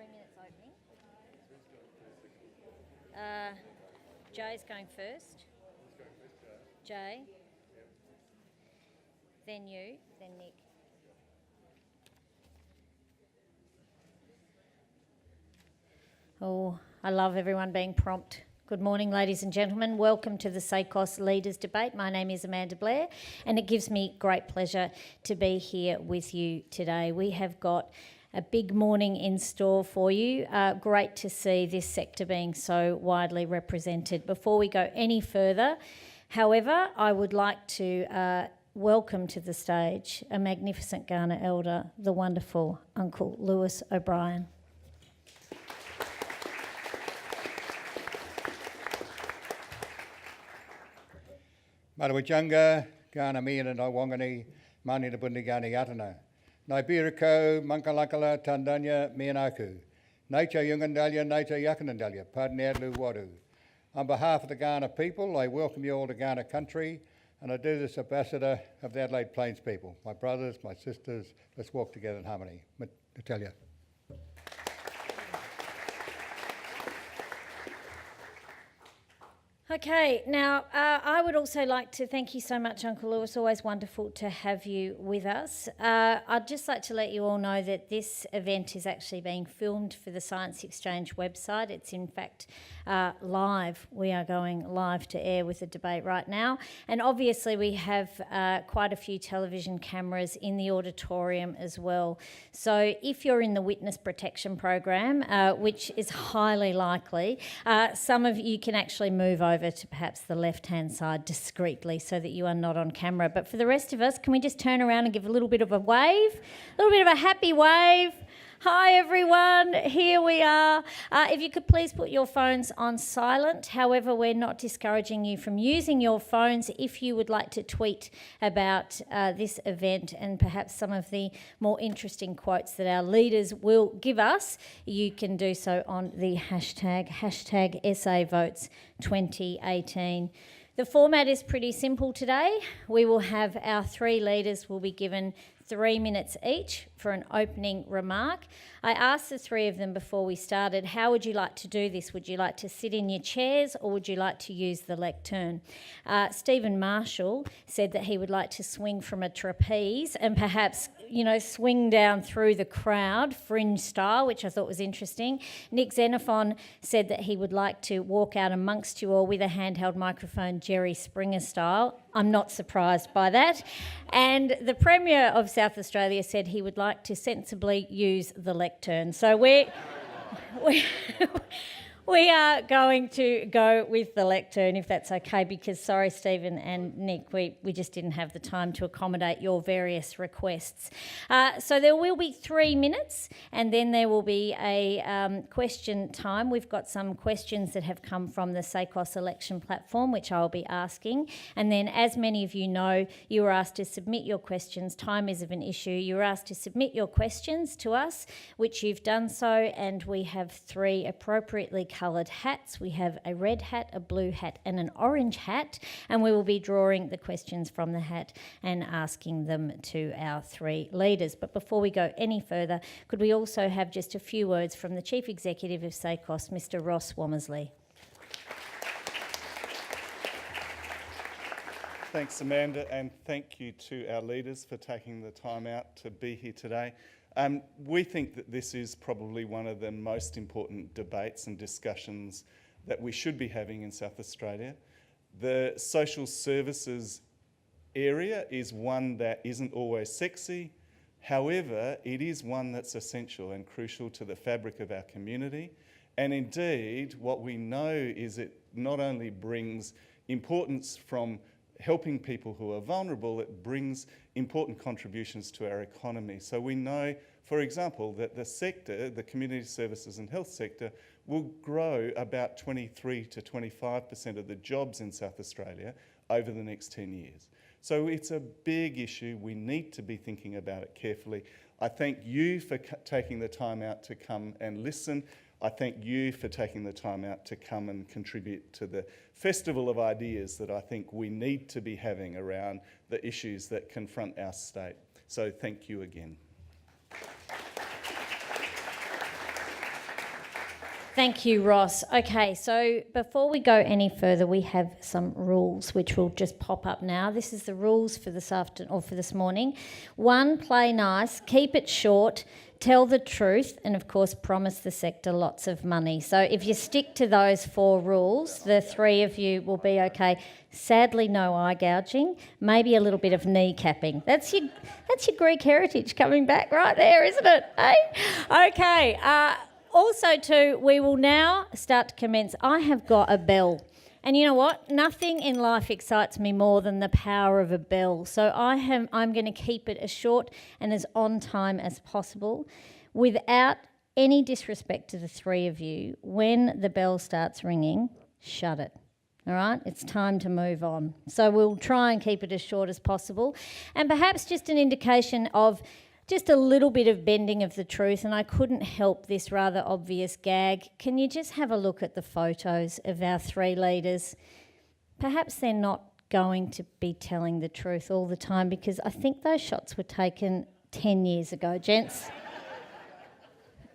3 minutes opening. Jay's going first. Jay. Then you, then Nick. Oh, I love everyone being prompt. Good morning, ladies and gentlemen. Welcome to the SACOSS Leaders Debate. My name is Amanda Blair, and it gives me great pleasure to be here with you today. We have got a big morning in store for you. Great to see this sector being so widely represented. Before we go any further, however, I would like to welcome to the stage a magnificent Kaurna elder, the wonderful Uncle Lewis O'Brien. Marawachanga, Kaurna Miana no Wangani, Mani na Bundi Gani Atana. Nai Birako, Mankalakala, Tandanya, Mianaku. Nature Yungandalia, Nature Yakanandalia, Padnerlu Wadu. On behalf of the Kaurna people, I welcome you all to Kaurna country, and I do this ambassador of the Adelaide Plains people. My brothers, my sisters, let's walk together in harmony. Natalia. Okay, now I would also like to thank you so much, Uncle Lewis. Always wonderful to have you with us. I'd just like to let you all know that this event is actually being filmed for the Science Exchange website. It's in fact live. We are going live to air with the debate right now. And obviously we have quite a few television cameras in the auditorium as well. So if you're in the witness protection program, which is highly likely, some of you can actually move over to perhaps the left-hand side discreetly so that you are not on camera. But for the rest of us, can we just turn around and give a little bit of a wave? A little bit of a happy wave. Hi everyone, here we are. If you could please put your phones on silent. However, we're not discouraging you from using your phones. If you would like to tweet about this event and perhaps some of the more interesting quotes that our leaders will give us, you can do so on the hashtag SAVotes2018. The format is pretty simple today. We will have our three leaders will be given 3 minutes each for an opening remark. I asked the three of them before we started, how would you like to do this? Would you like to sit in your chairs or would you like to use the lectern? Stephen Marshall said that he would like to swing from a trapeze and perhaps, swing down through the crowd, fringe style, which I thought was interesting. Nick Xenophon said that he would like to walk out amongst you all with a handheld microphone, Jerry Springer style. I'm not surprised by that. And the Premier of South Australia said he would like to sensibly use the lectern. So we are going to go with the lectern, if that's okay, because, sorry, Stephen and Nick, we just didn't have the time to accommodate your various requests. So there will be 3 minutes, and then there will be a question time. We've got some questions that have come from the SACOSS election platform, which I'll be asking. And then, as many of you know, you were asked to submit your questions. Time is of an issue. You were asked to submit your questions to us, which you've done so, and we have 3 appropriately coloured hats. We have a red hat, a blue hat and an orange hat, and we will be drawing the questions from the hat and asking them to our 3 leaders. But before we go any further, could we also have just a few words from the Chief Executive of SACOSS, Mr. Ross Womersley. Thanks, Amanda, and thank you to our leaders for taking the time out to be here today. We think that this is probably one of the most important debates and discussions that we should be having in South Australia. The social services area is one that isn't always sexy. However, it is one that's essential and crucial to the fabric of our community. And indeed, what we know is it not only brings importance from helping people who are vulnerable, it brings important contributions to our economy. So we know, for example, that the sector, the community services and health sector, will grow about 23 to 25% of the jobs in South Australia over the next 10 years. So it's a big issue. We need to be thinking about it carefully. I thank you for taking the time out to come and listen. I thank you for taking the time out to come and contribute to the festival of ideas that I think we need to be having around the issues that confront our state. So thank you again. Thank you, Ross. Okay, so before we go any further, we have some rules which will just pop up now. This is the rules for this afternoon or for this morning. 1, play nice, keep it short, tell the truth, and of course, promise the sector lots of money. So if you stick to those 4 rules, the 3 of you will be okay. Sadly, no eye gouging, maybe a little bit of kneecapping. That's your Greek heritage coming back right there, isn't it? Hey? Okay. Also, too, we will now start to commence. I have got a bell. And you know what? Nothing in life excites me more than the power of a bell. So I'm going to keep it as short and as on time as possible. Without any disrespect to the 3 of you, when the bell starts ringing, shut it. All right? It's time to move on. So we'll try and keep it as short as possible. And perhaps just an indication of just a little bit of bending of the truth, and I couldn't help this rather obvious gag. Can you just have a look at the photos of our 3 leaders? Perhaps they're not going to be telling the truth all the time, because I think those shots were taken 10 years ago, gents.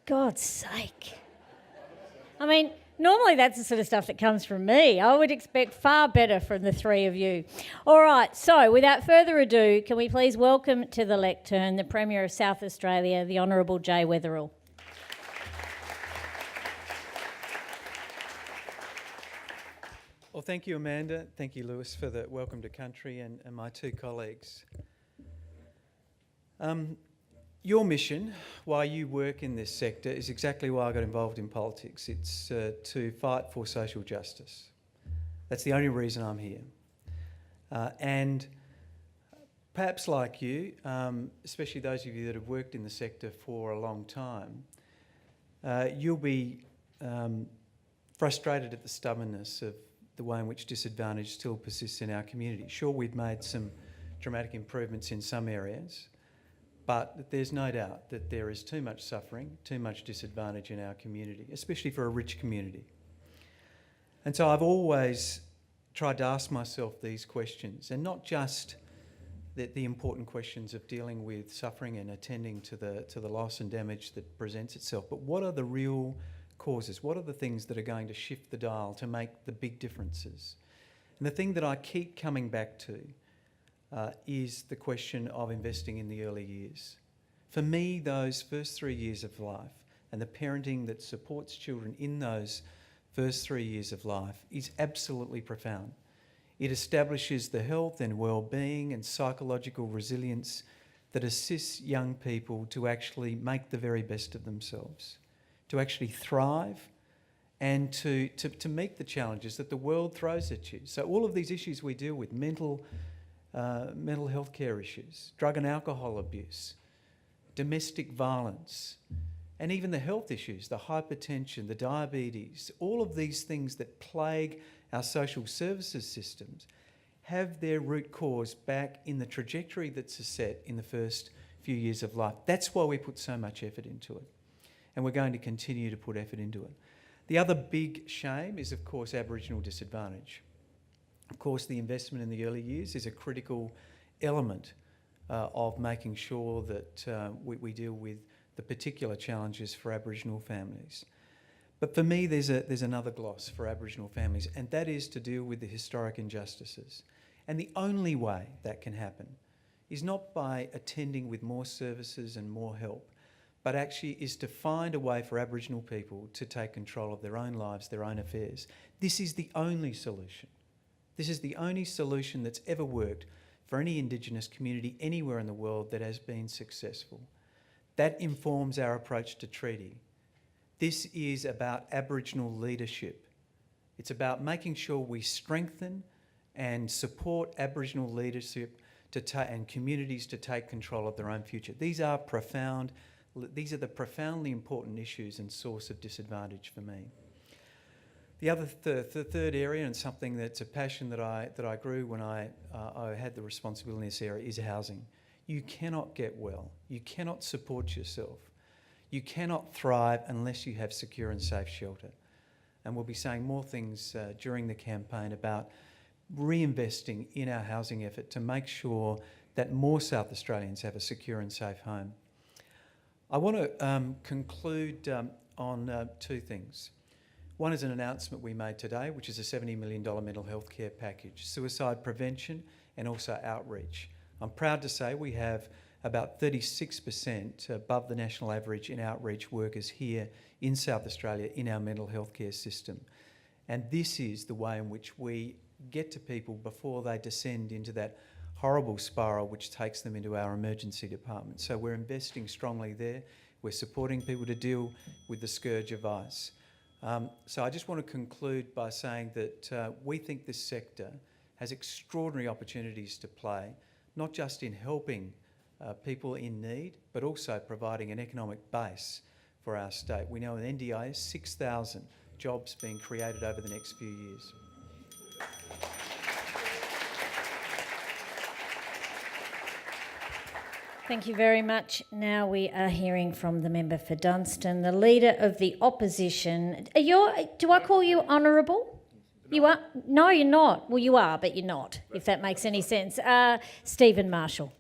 God's sake. I mean, normally that's the sort of stuff that comes from me. I would expect far better from the 3 of you. All right, so without further ado, can we please welcome to the lectern the Premier of South Australia, the Honourable Jay Weatherill. Well, thank you, Amanda. Thank you, Lewis, for the welcome to country, and my 2 colleagues. Your mission, why you work in this sector, is exactly why I got involved in politics. It's to fight for social justice. That's the only reason I'm here. And perhaps like you, especially those of you that have worked in the sector for a long time, you'll be frustrated at the stubbornness of the way in which disadvantage still persists in our community. Sure, we've made some dramatic improvements in some areas, but there's no doubt that there is too much suffering, too much disadvantage in our community, especially for a rich community. And so I've always tried to ask myself these questions, and not just the important questions of dealing with suffering and attending to the loss and damage that presents itself, but what are the real causes? What are the things that are going to shift the dial to make the big differences? And the thing that I keep coming back to is the question of investing in the early years. For me, those first 3 years of life and the parenting that supports children in those first 3 years of life is absolutely profound. It establishes the health and well-being and psychological resilience that assists young people to actually make the very best of themselves, to actually thrive and to meet the challenges that the world throws at you. So all of these issues we deal with, mental health care issues, drug and alcohol abuse, domestic violence, and even the health issues, the hypertension, the diabetes, all of these things that plague our social services systems have their root cause back in the trajectory that's set in the first few years of life. That's why we put so much effort into it, and we're going to continue to put effort into it. The other big shame is, of course, Aboriginal disadvantage. Of course, the investment in the early years is a critical element of making sure that we deal with the particular challenges for Aboriginal families. But for me, there's another gloss for Aboriginal families, and that is to deal with the historic injustices. And the only way that can happen is not by attending with more services and more help, but actually is to find a way for Aboriginal people to take control of their own lives, their own affairs. This is the only solution. This is the only solution that's ever worked for any Indigenous community anywhere in the world that has been successful. That informs our approach to treaty. This is about Aboriginal leadership. It's about making sure we strengthen and support Aboriginal leadership and communities to take control of their own future. These are the profoundly important issues and source of disadvantage for me. The other the third area, and something that's a passion that I grew when I had the responsibility in this area, is housing. You cannot get well. You cannot support yourself. You cannot thrive unless you have secure and safe shelter. And we'll be saying more things during the campaign about reinvesting in our housing effort to make sure that more South Australians have a secure and safe home. I want to conclude on 2 things. One is an announcement we made today, which is a $70 million mental health care package, suicide prevention and also outreach. I'm proud to say we have about 36% above the national average in outreach workers here in South Australia in our mental health care system. And this is the way in which we get to people before they descend into that horrible spiral which takes them into our emergency department. So we're investing strongly there. We're supporting people to deal with the scourge of vice. So I just want to conclude by saying that we think this sector has extraordinary opportunities to play, not just in helping people in need, but also providing an economic base for our state. We know in NDIS, 6,000 jobs being created over the next few years. Thank you very much. Now we are hearing from the member for Dunstan, the Leader of the Opposition. Do I call you honourable? You are? No, you're not. Well, you are, but you're not, if that makes any sense. Stephen Marshall.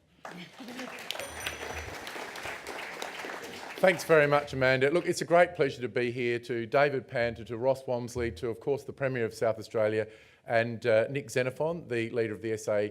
Thanks very much, Amanda. Look, it's a great pleasure to be here, to David Panter, to Ross Walmsley, to, of course, the Premier of South Australia, and Nick Xenophon, the leader of the SA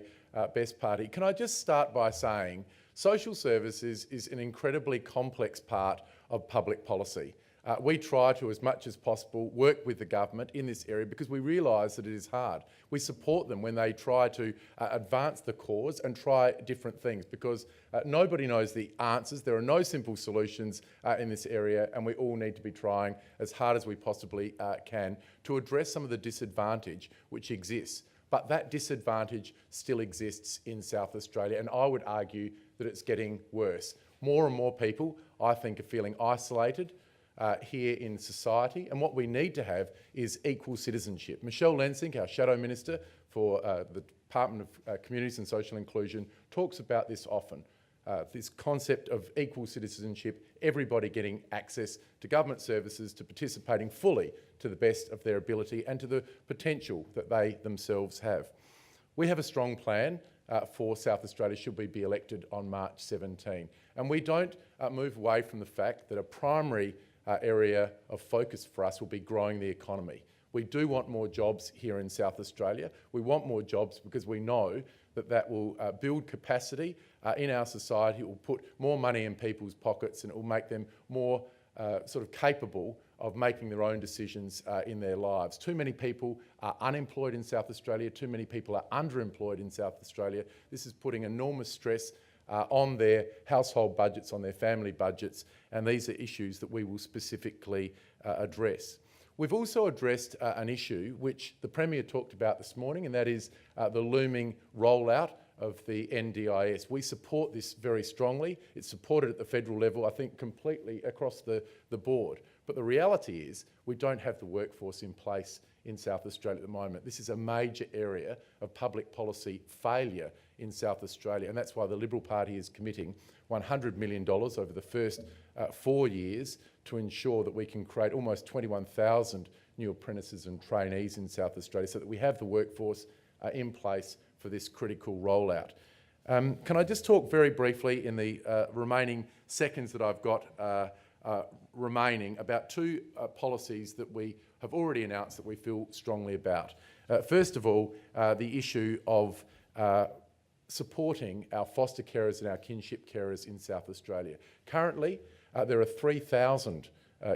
Best Party. Can I just start by saying social services is an incredibly complex part of public policy. We try to, as much as possible, work with the government in this area because we realise that it is hard. We support them when they try to advance the cause and try different things because nobody knows the answers. There are no simple solutions in this area, and we all need to be trying as hard as we possibly can to address some of the disadvantage which exists. But that disadvantage still exists in South Australia, and I would argue that it's getting worse. More and more people, I think, are feeling isolated here in society, and what we need to have is equal citizenship. Michelle Lensink, our Shadow Minister for the Department of Communities and Social Inclusion, talks about this often. This concept of equal citizenship, everybody getting access to government services, to participating fully to the best of their ability and to the potential that they themselves have. We have a strong plan for South Australia should we be elected on March 17. And we don't move away from the fact that a primary area of focus for us will be growing the economy. We do want more jobs here in South Australia. We want more jobs because we know that that will build capacity in our society. It will put more money in people's pockets and it will make them more sort of capable of making their own decisions in their lives. Too many people are unemployed in South Australia. Too many people are underemployed in South Australia. This is putting enormous stress on their household budgets, on their family budgets, and these are issues that we will specifically address. We've also addressed an issue which the Premier talked about this morning, and that is the looming rollout of the NDIS. We support this very strongly. It's supported at the federal level, I think, completely across the board. But the reality is we don't have the workforce in place in South Australia at the moment. This is a major area of public policy failure in South Australia, and that's why the Liberal Party is committing $100 million over the first 4 years to ensure that we can create almost 21,000 new apprentices and trainees in South Australia so that we have the workforce in place for this critical rollout. Can I just talk very briefly in the remaining seconds that I've got remaining about two policies that we have already announced that we feel strongly about. First of all, the issue of supporting our foster carers and our kinship carers in South Australia. Currently, there are 3,000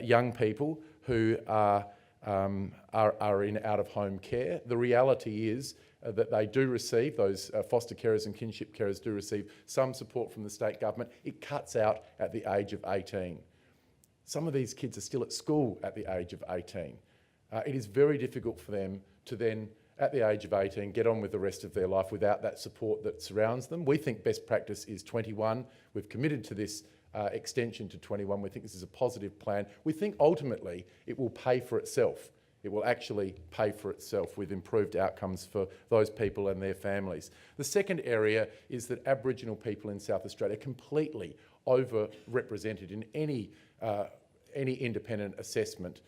young people who are in out-of-home care. The reality is that they do receive, those foster carers and kinship carers do receive some support from the state government. It cuts out at the age of 18. Some of these kids are still at school at the age of 18. It is very difficult for them to then, at the age of 18, get on with the rest of their life without that support that surrounds them. We think best practice is 21. We've committed to this extension to 21. We think this is a positive plan. We think ultimately it will pay for itself. It will actually pay for itself with improved outcomes for those people and their families. The second area is that Aboriginal people in South Australia are completely overrepresented in any independent assessment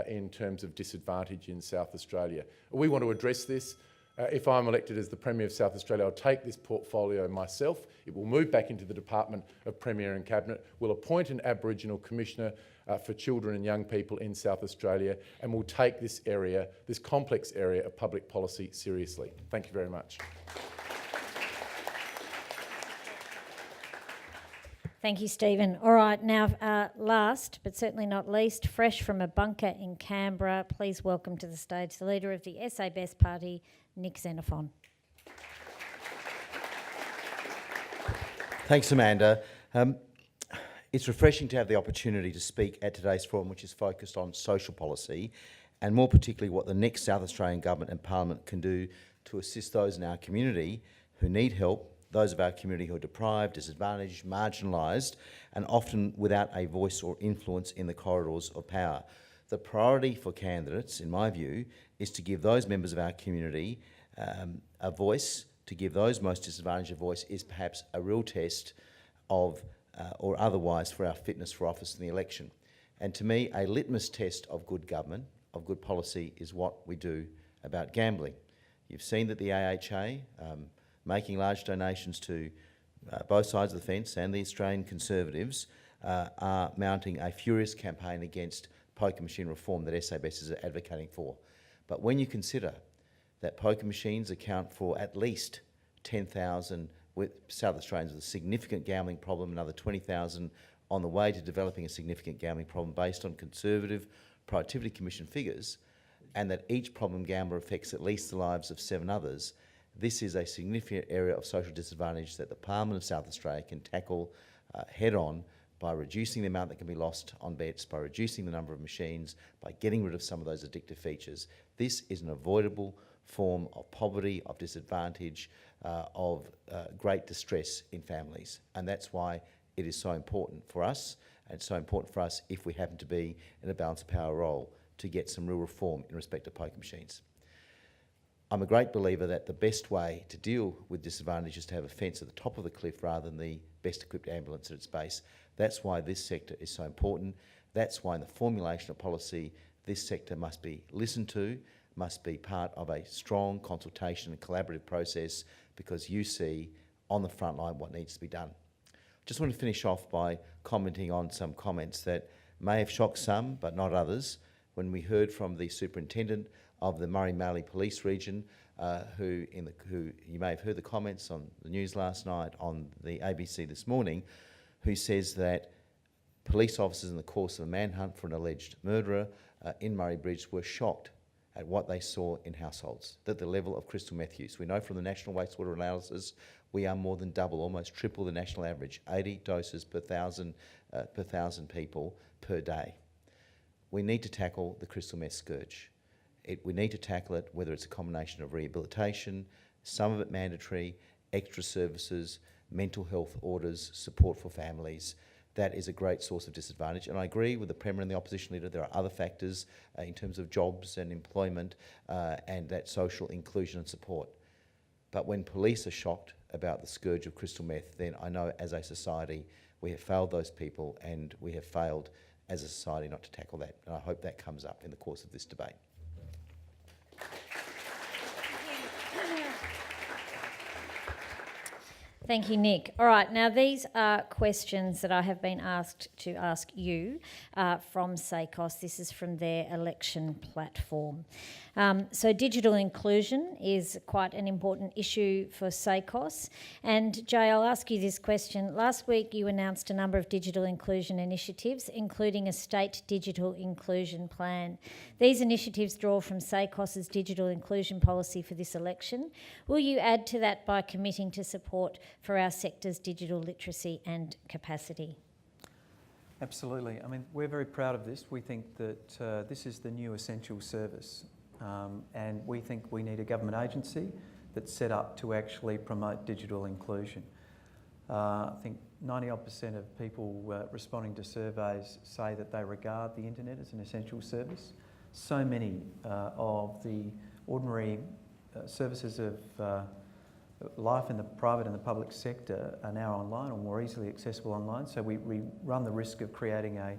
in terms of disadvantage in South Australia. We want to address this. If I'm elected as the Premier of South Australia, I'll take this portfolio myself. It will move back into the Department of Premier and Cabinet. We'll appoint an Aboriginal Commissioner for children and young people in South Australia, and we'll take this area, this complex area of public policy seriously. Thank you very much. Thank you, Stephen. All right, now last but certainly not least, fresh from a bunker in Canberra, please welcome to the stage the leader of the SA Best Party, Nick Xenophon. Thanks, Amanda. It's refreshing to have the opportunity to speak at today's forum, which is focused on social policy, and more particularly what the next South Australian Government and Parliament can do to assist those in our community who need help, those of our community who are deprived, disadvantaged, marginalised, and often without a voice or influence in the corridors of power. The priority for candidates, in my view, is to give those members of our community a voice. To give those most disadvantaged a voice is perhaps a real test of, or otherwise, for our fitness for office in the election. And to me, a litmus test of good government, of good policy, is what we do about gambling. You've seen that the AHA, making large donations to both sides of the fence and the Australian Conservatives, are mounting a furious campaign against poker machine reform that SABS is advocating for. But when you consider that poker machines account for at least 10,000 South Australians with a significant gambling problem, another 20,000 on the way to developing a significant gambling problem based on Conservative Productivity Commission figures, and that each problem gambler affects at least the lives of 7 others, this is a significant area of social disadvantage that the Parliament of South Australia can tackle head on by reducing the amount that can be lost on bets, by reducing the number of machines, by getting rid of some of those addictive features. This is an avoidable form of poverty, of disadvantage, of great distress in families. And that's why it is so important for us, and it's so important for us if we happen to be in a balance of power role to get some real reform in respect to poker machines. I'm a great believer that the best way to deal with disadvantage is to have a fence at the top of the cliff rather than the best equipped ambulance at its base. That's why this sector is so important. That's why in the formulation of policy, this sector must be listened to, must be part of a strong consultation and collaborative process, because you see on the front line what needs to be done. Just want to finish off by commenting on some comments that may have shocked some, but not others, when we heard from the Superintendent of the Murray-Mallee Police Region, who you may have heard the comments on the news last night, on the ABC this morning, who says that police officers in the course of a manhunt for an alleged murderer in Murray Bridge were shocked at what they saw in households, that the level of crystal meth use. We know from the national wastewater analysis we are more than double, almost triple the national average, 80 doses per thousand people per day. We need to tackle the crystal meth scourge. We need to tackle it, whether it's a combination of rehabilitation, some of it mandatory, extra services, mental health orders, support for families. That is a great source of disadvantage. And I agree with the Premier and the Opposition Leader, there are other factors in terms of jobs and employment and that social inclusion and support. But when police are shocked about the scourge of crystal meth, then I know as a society we have failed those people, and we have failed as a society not to tackle that. And I hope that comes up in the course of this debate. Thank you, Nick. All right, now these are questions that I have been asked to ask you from SACOSS. This is from their election platform. So digital inclusion is quite an important issue for SACOSS. And Jay, I'll ask you this question. Last week you announced a number of digital inclusion initiatives, including a state digital inclusion plan. These initiatives draw from SACOSS's digital inclusion policy for this election. Will you add to that by committing to support for our sector's digital literacy and capacity? Absolutely. I mean, we're very proud of this. We think that this is the new essential service, and we think we need a government agency that's set up to actually promote digital inclusion. I think 90-odd% of people responding to surveys say that they regard the internet as an essential service. So many of the ordinary services of life in the private and the public sector are now online, or more easily accessible online, so we run the risk of creating a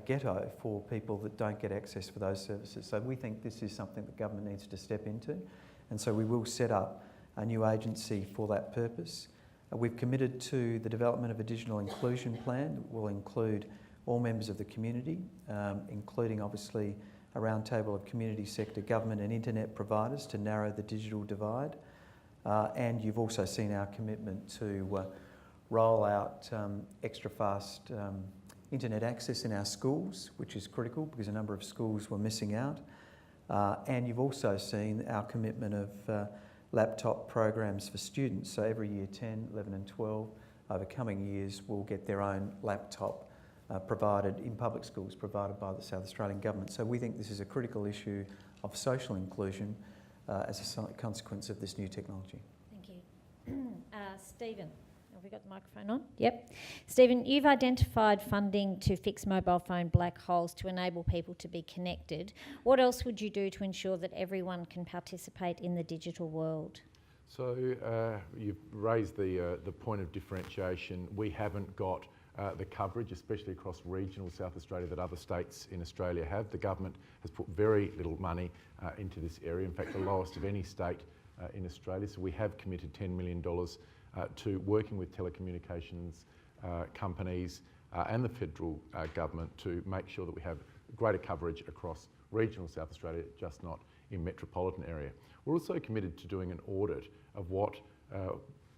ghetto for people that don't get access for those services. So we think this is something that government needs to step into, And so we will set up a new agency for that purpose. We've committed to the development of a digital inclusion plan that will include all members of the community, including obviously a roundtable of community sector, government and internet providers to narrow the digital divide. And you've also seen our commitment to roll out extra fast internet access in our schools, which is critical because a number of schools were missing out. And you've also seen our commitment of laptop programs for students. So every year 10, 11 and 12 over coming years will get their own laptop provided in public schools, provided by the South Australian Government. So we think this is a critical issue of social inclusion as a consequence of this new technology. Thank you. Stephen, have we got the microphone on? Yep. Stephen, you've identified funding to fix mobile phone black holes to enable people to be connected. What else would you do to ensure that everyone can participate in the digital world? So you've raised the point of differentiation. We haven't got the coverage, especially across regional South Australia, that other states in Australia have. The government has put very little money into this area, in fact the lowest of any state in Australia. So we have committed $10 million to working with telecommunications companies and the federal government to make sure that we have greater coverage across regional South Australia, just not in metropolitan area. We're also committed to doing an audit of what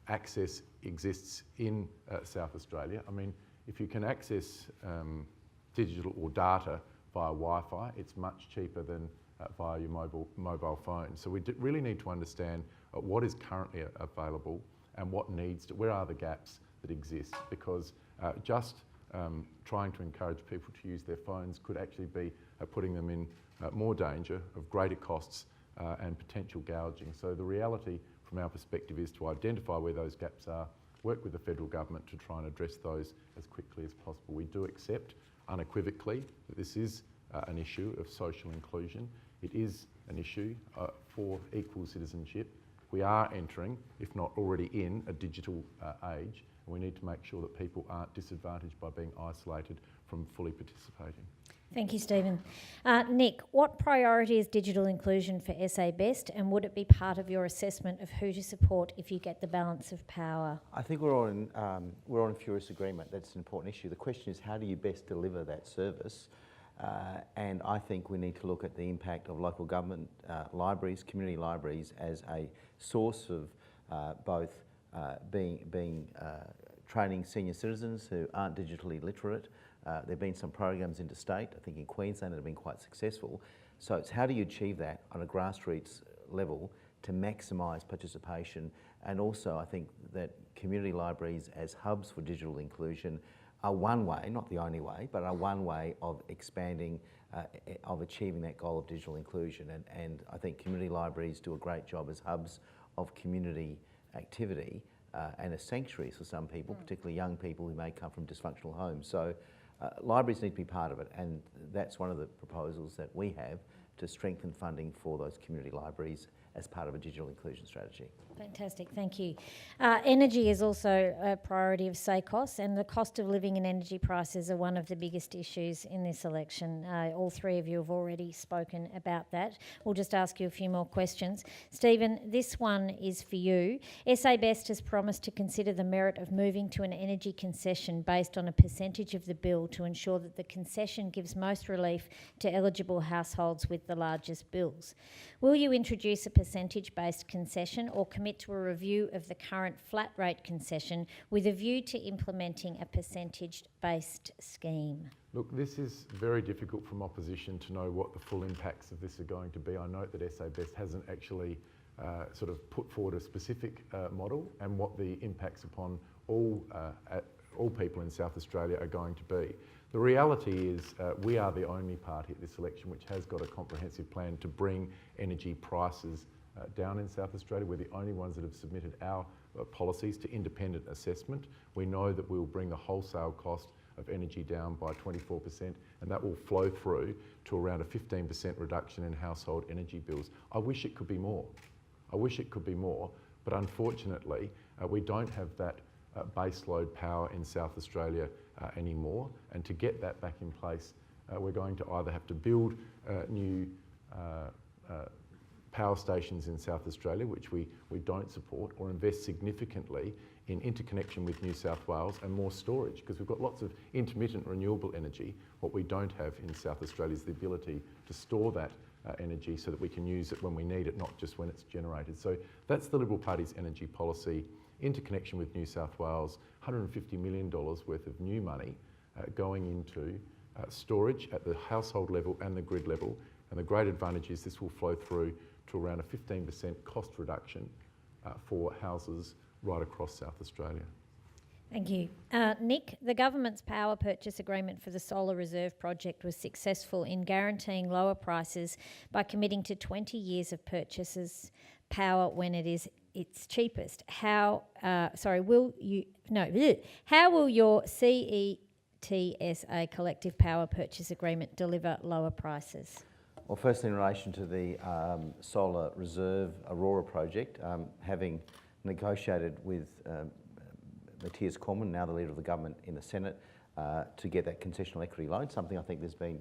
access exists in South Australia. I mean, if you can access digital or data via Wi-Fi, it's much cheaper than via your mobile phone. So we really need to understand what is currently available and what where are the gaps that exist, because just trying to encourage people to use their phones could actually be putting them in more danger of greater costs and potential gouging. So the reality from our perspective is to identify where those gaps are, work with the federal government to try and address those as quickly as possible. We do accept unequivocally that this is an issue of social inclusion. It is an issue for equal citizenship. We are entering, if not already in, a digital age, and we need to make sure that people aren't disadvantaged by being isolated from fully participating. Thank you, Stephen. Nick, what priority is digital inclusion for SA Best, and would it be part of your assessment of who to support if you get the balance of power? I think we're all in furious agreement. That's an important issue. The question is, how do you best deliver that service? And I think we need to look at the impact of local government libraries, community libraries, as a source of both training senior citizens who aren't digitally literate. There have been some programs interstate, I think in Queensland, that have been quite successful. So it's how do you achieve that on a grassroots level to maximise participation, and also I think that community libraries as hubs for digital inclusion are one way, not the only way, but are one way of expanding, of achieving that goal of digital inclusion. And I think community libraries do a great job as hubs of community activity and as sanctuaries for some people, particularly young people who may come from dysfunctional homes. So libraries need to be part of it, and that's one of the proposals that we have to strengthen funding for those community libraries as part of a digital inclusion strategy. Fantastic, thank you. Energy is also a priority of SACOSS, and the cost of living and energy prices are one of the biggest issues in this election. All three of you have already spoken about that. We'll just ask you a few more questions. Stephen, this one is for you. SA Best has promised to consider the merit of moving to an energy concession based on a percentage of the bill to ensure that the concession gives most relief to eligible households with the largest bills. Will you introduce a percentage-based concession or commit to a review of the current flat rate concession with a view to implementing a percentage-based scheme? Look, this is very difficult from opposition to know what the full impacts of this are going to be. I note that SA Best hasn't actually sort of put forward a specific model and what the impacts upon all people in South Australia are going to be. The reality is we are the only party at this election which has got a comprehensive plan to bring energy prices down in South Australia. We're the only ones that have submitted our policies to independent assessment. We know that we will bring the wholesale cost of energy down by 24%, and that will flow through to around a 15% reduction in household energy bills. I wish it could be more. I wish it could be more, but unfortunately we don't have that baseload power in South Australia anymore, and to get that back in place we're going to either have to build new power stations in South Australia, which we don't support, or invest significantly in interconnection with New South Wales and more storage, because we've got lots of intermittent renewable energy. What we don't have in South Australia is the ability to store that energy so that we can use it when we need it, not just when it's generated. So that's the Liberal Party's energy policy, interconnection with New South Wales, $150 million worth of new money going into storage at the household level and the grid level. And the great advantage is this will flow through to around a 15% cost reduction for houses right across South Australia. Thank you. Nick, the government's power purchase agreement for the Solar Reserve project was successful in guaranteeing lower prices by committing to 20 years of purchases power when it's cheapest. How will your CETSA collective power purchase agreement deliver lower prices? Well, firstly, in relation to the Solar Reserve Aurora project, having negotiated with Matthias Cormann, now the Leader of the Government in the Senate, to get that concessional equity loan, something I think there's been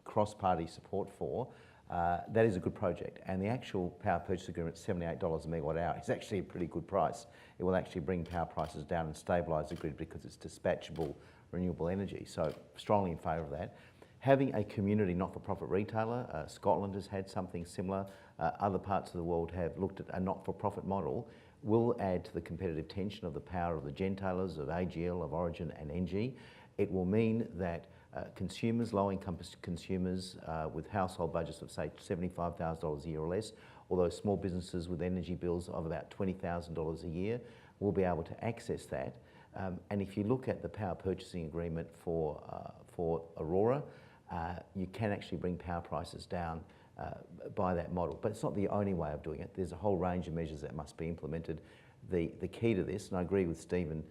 cross-party support for. That is a good project, and the actual power purchase agreement, $78 a megawatt hour, is actually a pretty good price. It will actually bring power prices down and stabilise the grid because it's dispatchable renewable energy, so strongly in favour of that. Having a community not-for-profit retailer, Scotland has had something similar, other parts of the world have looked at a not-for-profit model, will add to the competitive tension of the power of the gentailers, of AGL, of Origin and NG. It will mean that consumers, low-income consumers with household budgets of say $75,000 a year or less, or those small businesses with energy bills of about $20,000 a year, will be able to access that. And if you look at the power purchasing agreement for Aurora, you can actually bring power prices down by that model. But it's not the only way of doing it. There's a whole range of measures that must be implemented. The key to this, and I agree with Stephen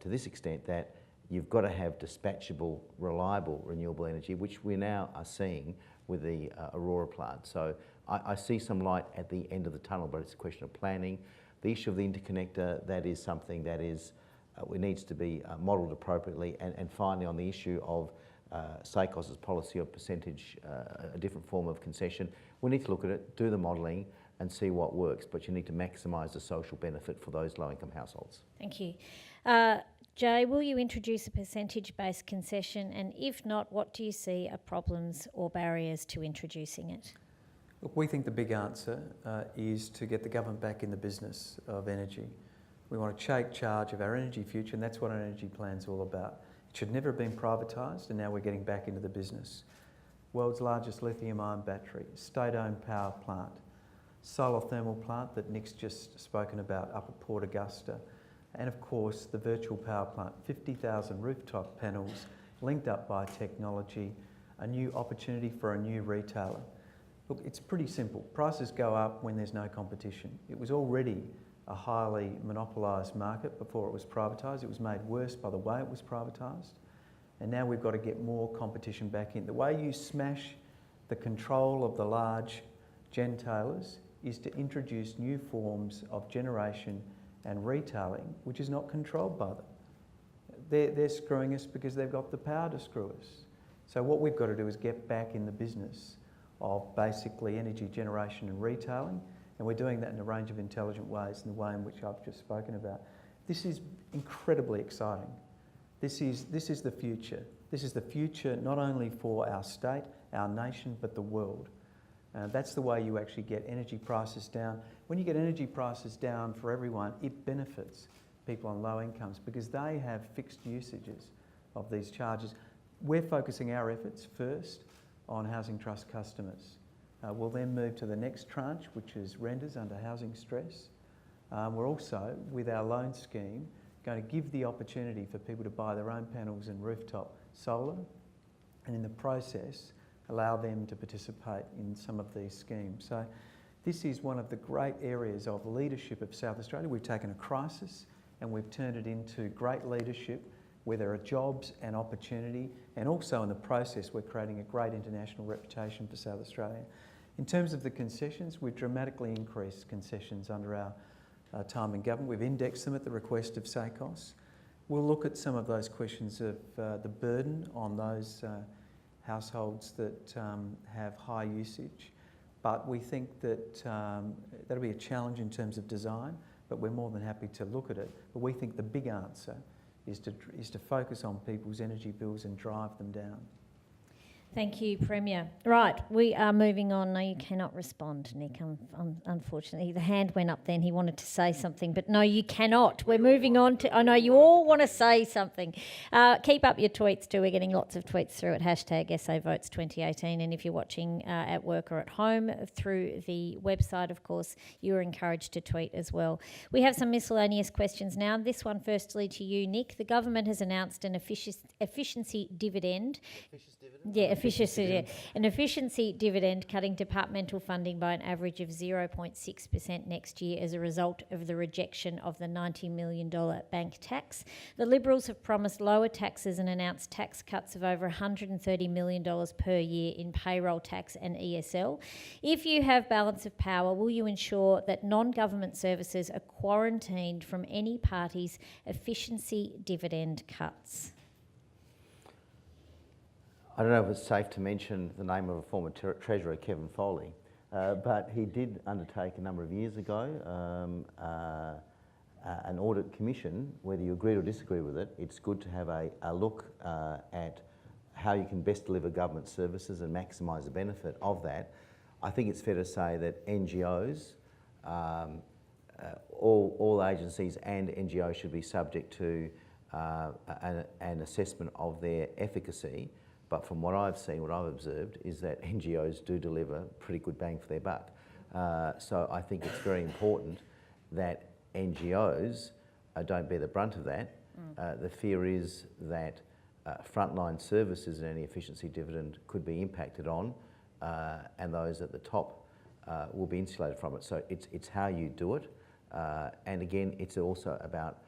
to this extent, that you've got to have dispatchable, reliable renewable energy, which we now are seeing with the Aurora plant. So I see some light at the end of the tunnel, but it's a question of planning. The issue of the interconnector, that is something that is needs to be modelled appropriately. And finally, on the issue of SACOSS's policy of percentage, a different form of concession, we need to look at it, do the modelling and see what works, but you need to maximise the social benefit for those low-income households. Thank you. Jay, will you introduce a percentage-based concession, and if not, what do you see are problems or barriers to introducing it? Look, we think the big answer is to get the government back in the business of energy. We want to take charge of our energy future, and that's what our energy plan's all about. It should never have been privatised, and now we're getting back into the business. World's largest lithium-ion battery, state-owned power plant, solar thermal plant that Nick's just spoken about up at Port Augusta, and of course the virtual power plant, 50,000 rooftop panels linked up by technology, a new opportunity for a new retailer. Look, it's pretty simple. Prices go up when there's no competition. It was already a highly monopolised market before it was privatised. It was made worse by the way it was privatised. And now we've got to get more competition back in. The way you smash the control of the large gentailers is to introduce new forms of generation and retailing, which is not controlled by them. They're screwing us because they've got the power to screw us. So what we've got to do is get back in the business of basically energy generation and retailing, and we're doing that in a range of intelligent ways in the way in which I've just spoken about. This is incredibly exciting. This is the future. This is the future not only for our state, our nation, but the world. That's the way you actually get energy prices down. When you get energy prices down for everyone, it benefits people on low incomes because they have fixed usages of these charges. We're focusing our efforts first on Housing Trust customers. We'll then move to the next tranche, which is renters under housing stress. We're also, with our loan scheme, going to give the opportunity for people to buy their own panels and rooftop solar, and in the process, allow them to participate in some of these schemes. So this is one of the great areas of leadership of South Australia. We've taken a crisis and we've turned it into great leadership where there are jobs and opportunity, and also in the process we're creating a great international reputation for South Australia. In terms of the concessions, we've dramatically increased concessions under our time in government. We've indexed them at the request of SACOSS. We'll look at some of those questions of the burden on those households that have high usage. But we think that that'll be a challenge in terms of design, but we're more than happy to look at it. But we think the big answer is to focus on people's energy bills and drive them down. Thank you, Premier. Right, we are moving on. No, you cannot respond, Nick, unfortunately. The hand went up then. He wanted to say something, but no, you cannot. We're moving on to... I know you all want to say something. Keep up your tweets too. We're getting lots of tweets through at hashtag SAVotes2018, and if you're watching at work or at home through the website, of course, you're encouraged to tweet as well. We have some miscellaneous questions now. This one firstly to you, Nick. The government has announced an efficiency dividend. An efficiency dividend cutting departmental funding by an average of 0.6% next year as a result of the rejection of the $90 million bank tax. The Liberals have promised lower taxes and announced tax cuts of over $130 million per year in payroll tax and ESL. If you have balance of power, will you ensure that non-government services are quarantined from any party's efficiency dividend cuts? I don't know if it's safe to mention the name of a former Treasurer, Kevin Foley, but he did undertake a number of years ago an audit commission. Whether you agree or disagree with it, it's good to have a look at how you can best deliver government services and maximise the benefit of that. I think it's fair to say that NGOs, all agencies and NGOs should be subject to an assessment of their efficacy. But from what I've seen, what I've observed, is that NGOs do deliver pretty good bang for their buck. So I think it's very important that NGOs don't bear the brunt of that. The fear is that frontline services and any efficiency dividend could be impacted on, and those at the top will be insulated from it. So it's how you do it. And again, it's also about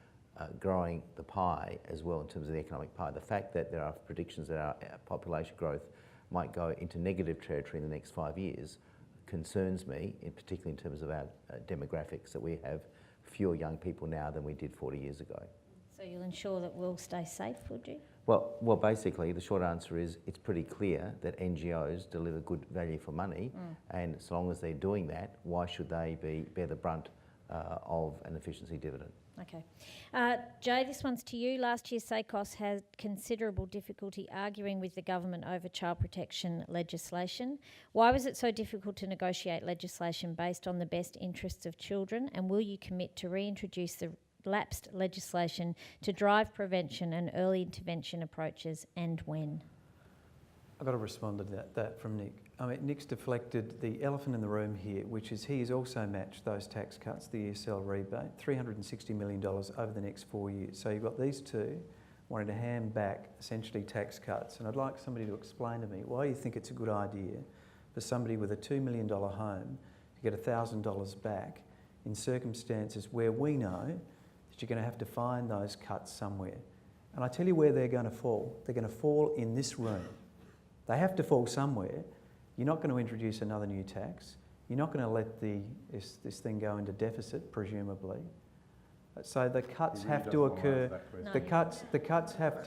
growing the pie as well in terms of the economic pie. The fact that there are predictions that our population growth might go into negative territory in the next 5 years concerns me, particularly in terms of our demographics, that we have fewer young people now than we did 40 years ago. So you'll ensure that we'll stay safe, would you? Well, basically, the short answer is it's pretty clear that NGOs deliver good value for money, and so long as they're doing that, why should they bear the brunt of an efficiency dividend? Okay. Jay, this one's to you. Last year, SACOSS had considerable difficulty arguing with the government over child protection legislation. Why was it so difficult to negotiate legislation based on the best interests of children? And will you commit to reintroduce the lapsed legislation to drive prevention and early intervention approaches, and when? I've got to respond to that from Nick. I mean, Nick's deflected the elephant in the room here, which is he has also matched those tax cuts, the ESL rebate, $360 million over the next 4 years. So you've got these two wanting to hand back essentially tax cuts. And I'd like somebody to explain to me why you think it's a good idea for somebody with a $2 million home to get $1,000 back in circumstances where we know that you're going to have to find those cuts somewhere. And I tell you where they're going to fall. They're going to fall in this room. They have to fall somewhere. You're not going to introduce another new tax. You're not going to let this thing go into deficit, presumably. So the cuts have to occur. The cuts have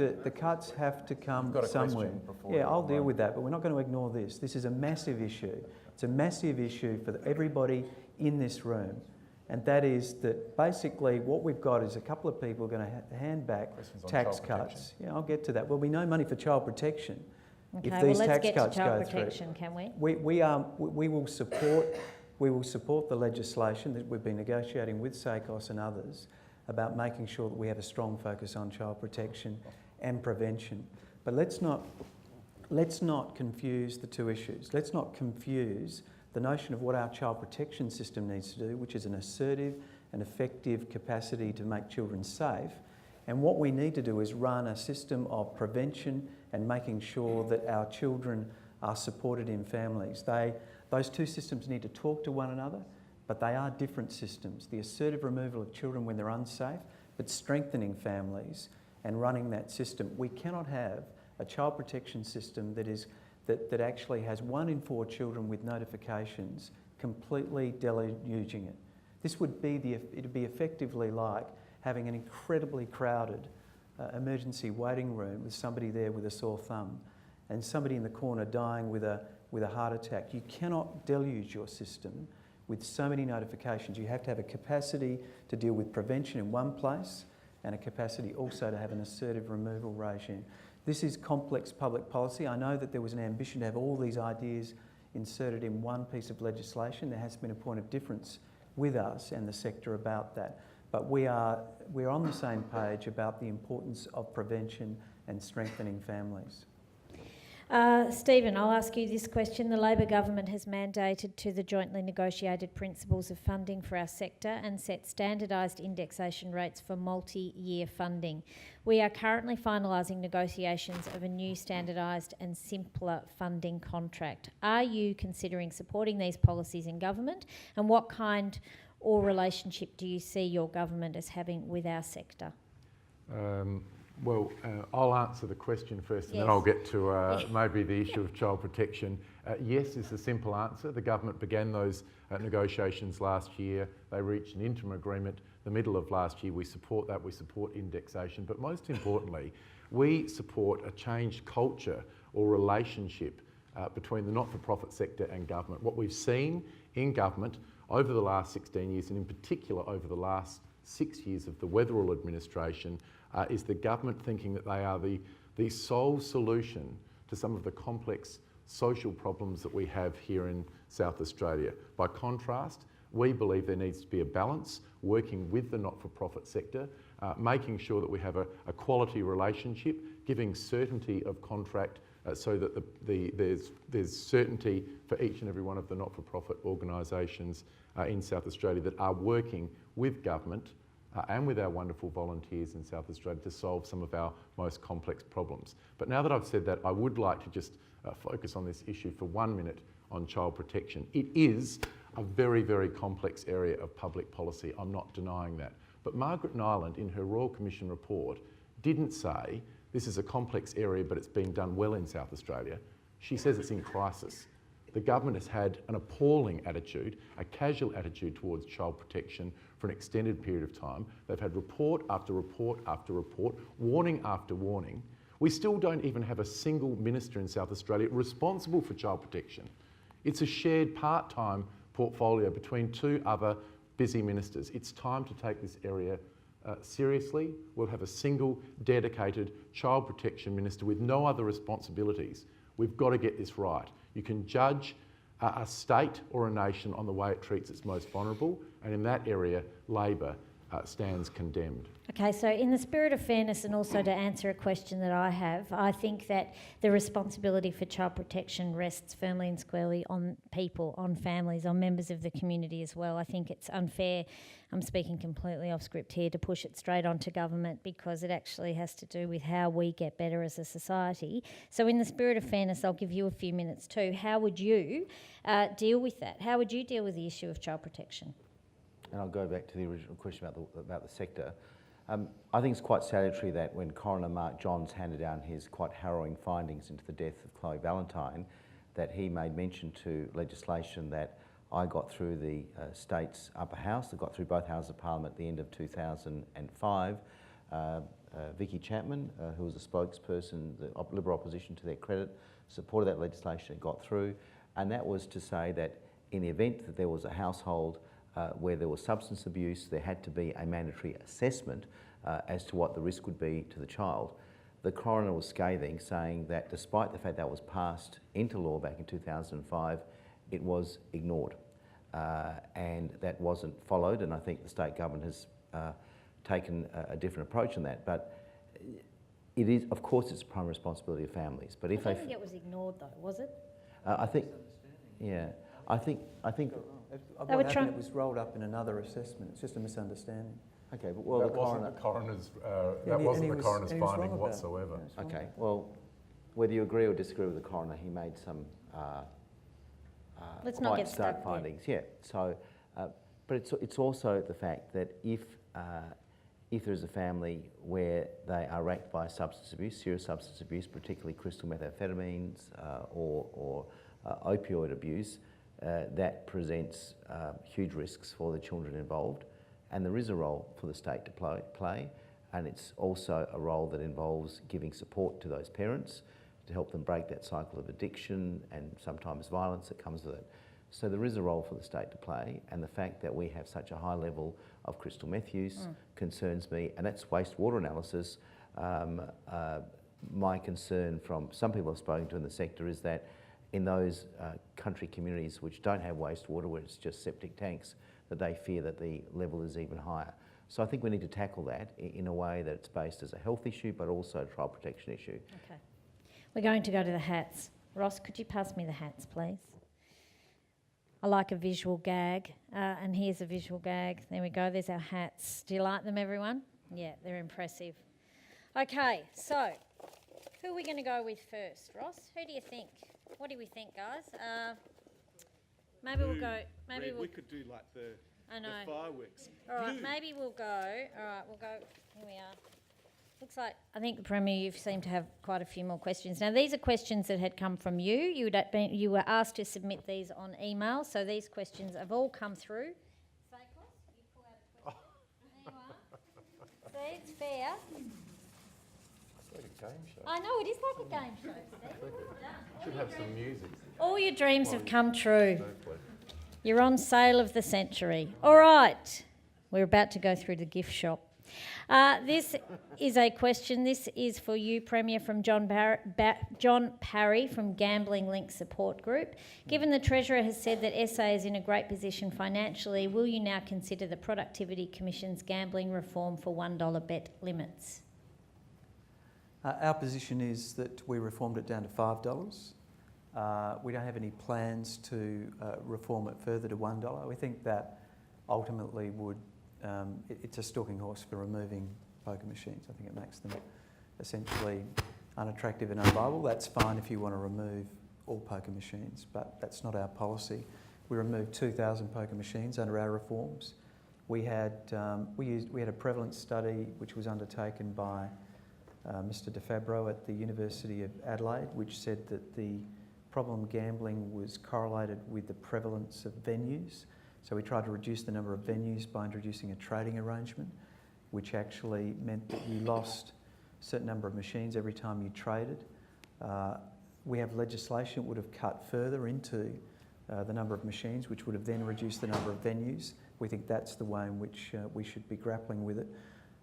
to come somewhere. Yeah, I'll deal with that, but we're not going to ignore this. This is a massive issue. It's a massive issue for everybody in this room, and that is that basically what we've got is a couple of people going to hand back tax cuts. Yeah, I'll get to that. There'll be no money for child protection. Okay, if these well, let's tax get cuts to child go protection, through. can we? We will support the legislation that we've been negotiating with SACOSS and others about making sure that we have a strong focus on child protection and prevention. But let's not confuse the two issues. Let's not confuse the notion of what our child protection system needs to do, which is an assertive and effective capacity to make children safe. And what we need to do is run a system of prevention and making sure that our children are supported in families. Those two systems need to talk to one another, but they are different systems. The assertive removal of children when they're unsafe, but strengthening families and running that system. We cannot have a child protection system that actually has 1 in 4 children with notifications completely deluging it. It'd be effectively like having an incredibly crowded emergency waiting room with somebody there with a sore thumb. and somebody in the corner dying with a heart attack. You cannot deluge your system with so many notifications. You have to have a capacity to deal with prevention in one place and a capacity also to have an assertive removal regime. This is complex public policy. I know that there was an ambition to have all these ideas inserted in one piece of legislation. There has been a point of difference with us and the sector about that. But we're on the same page about the importance of prevention and strengthening families. Stephen, I'll ask you this question. The Labor government has mandated to the jointly negotiated principles of funding for our sector and set standardised indexation rates for multi-year funding. We are currently finalising negotiations of a new standardised and simpler funding contract. Are you considering supporting these policies in government, and what kind or relationship do you see your government as having with our sector? Well, I'll answer the question first and Yes. then I'll get to maybe the issue of child protection. Yes is the simple answer. The government began those negotiations last year. They reached an interim agreement the middle of last year. We support that, we support indexation, but most importantly, we support a changed culture or relationship between the not-for-profit sector and government. What we've seen in government over the last 16 years, and in particular over the last 6 years of the Weatherall administration, is the government thinking that they are the sole solution to some of the complex social problems that we have here in South Australia. By contrast, we believe there needs to be a balance, working with the not-for-profit sector, making sure that we have a quality relationship, giving certainty of contract so that there's certainty for each and every one of the not-for-profit organisations in South Australia that are working with government and with our wonderful volunteers in South Australia to solve some of our most complex problems. But now that I've said that, I would like to just focus on this issue for 1 minute on child protection. It is a very, very complex area of public policy. I'm not denying that. But Margaret Nyland, in her Royal Commission report, didn't say this is a complex area, but it's being done well in South Australia. She says it's in crisis. The government has had an appalling attitude, a casual attitude towards child protection for an extended period of time. They've had report after report after report, warning after warning. We still don't even have a single minister in South Australia responsible for child protection. It's a shared part-time portfolio between two other busy ministers. It's time to take this area seriously. We'll have a single dedicated child protection minister with no other responsibilities. We've got to get this right. You can judge a state or a nation on the way it treats its most vulnerable, and in that area, Labor stands condemned. Okay, so in the spirit of fairness and also to answer a question that I have, I think that the responsibility for child protection rests firmly and squarely on people, on families, on members of the community as well. I think it's unfair, I'm speaking completely off script here, to push it straight onto government because it actually has to do with how we get better as a society. So in the spirit of fairness, I'll give you a few minutes too. How would you deal with that? How would you deal with the issue of child protection? And I'll go back to the original question about the sector. I think it's quite salutary that when Coroner Mark Johns handed down his quite harrowing findings into the death of Chloe Valentine, that he made mention to legislation that I got through the state's upper house, that got through both houses of parliament at the end of 2005. Vicky Chapman, who was a spokesperson, the Liberal opposition to their credit, supported that legislation and got through. And that was to say that in the event that there was a household where there was substance abuse, there had to be a mandatory assessment as to what the risk would be to the child. The coroner was scathing, saying that despite the fact that was passed into law back in 2005, it was ignored. And that wasn't followed, and I think the state government has taken a different approach on that. But it is, of course, it's a primary responsibility of families. But if I don't think it was ignored though, was it? I think, yeah, I think. What They were happened, it was rolled up in another assessment. It's just a misunderstanding. Okay, but well, That the wasn't coroner. the coroner's, And that he- wasn't and the he was- coroner's and he was wrong finding about it. whatsoever. Yeah, it's wrong. Okay, well, whether you agree or disagree with the coroner, he made some Let's not quite get stark stuck there. findings. Yeah. So, but it's also the fact that if there is a family where they are racked by substance abuse, serious substance abuse, particularly crystal methamphetamines or opioid abuse, that presents huge risks for the children involved, and there is a role for the state to play, and it's also a role that involves giving support to those parents to help them break that cycle of addiction and sometimes violence that comes with it. So there is a role for the state to play, and the fact that we have such a high level of crystal meth use concerns me, and that's wastewater analysis. My concern from some people I've spoken to in the sector is that in those country communities which don't have wastewater, where it's just septic tanks, that they fear that the level is even higher. So I think we need to tackle that in a way that it's based as a health issue, but also a child protection issue. Okay. We're going to go to the hats. Ross, could you pass me the hats, please? I like a visual gag, and here's a visual gag. There we go, there's our hats. Do you like them, everyone? Yeah, they're impressive. Okay, so who are we going to go with first? Ross, who do you think? What do we think, guys? Maybe we'll go... Maybe we could do like the fireworks. All right, maybe we'll go... All right, we'll go... Here we are. Looks like, I think, the Premier, you seem to have quite a few more questions. Now, these are questions that had come from you. You were asked to submit these on email, so these questions have all come through. SACOSS, you pull out a question. There you are. See, it's fair. It's like a game show. I know, it is like a game show, Steve. Well done. Should have some music. All your dreams have come true. Hopefully. You're on sale of the century. All right, we're about to go through the gift shop. This is a question. This is for you, Premier, from John Parry from Gambling Link Support Group. Given the Treasurer has said that SA is in a great position financially, will you now consider the Productivity Commission's gambling reform for $1 bet limits? Our position is that we reformed it down to $5. We don't have any plans to reform it further to $1. We think that ultimately would it's a stalking horse for removing poker machines. I think it makes them essentially unattractive and unviable. That's fine if you want to remove all poker machines, but that's not our policy. We removed 2,000 poker machines under our reforms. We had a prevalence study which was undertaken by Mr. De Fabro at the University of Adelaide, which said that the problem gambling was correlated with the prevalence of venues. So we tried to reduce the number of venues by introducing a trading arrangement, which actually meant that you lost a certain number of machines every time you traded. We have legislation that would have cut further into the number of machines, which would have then reduced the number of venues. We think that's the way in which we should be grappling with it,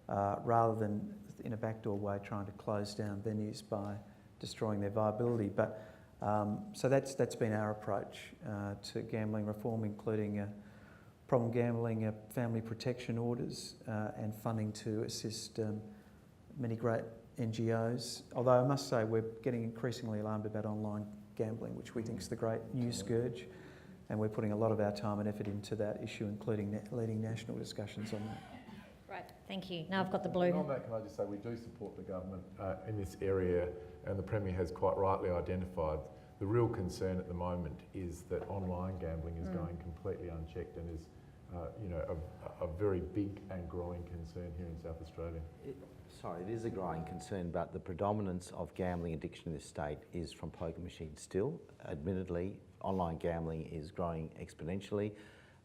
rather than in a backdoor way trying to close down venues by destroying their viability. But so that's been our approach to gambling reform, including problem gambling, family protection orders, and funding to assist many great NGOs. Although I must say we're getting increasingly alarmed about online gambling, which we think is the great new scourge, and we're putting a lot of our time and effort into that issue, including leading national discussions on that. Right, thank you. Now I've got the blue. And on that, can I just say we do support the government in this area, and the Premier has quite rightly identified the real concern at the moment is that online gambling is going completely unchecked and is a very big and growing concern here in South Australia. It is a growing concern, but the predominance of gambling addiction in this state is from poker machines still. Admittedly, online gambling is growing exponentially,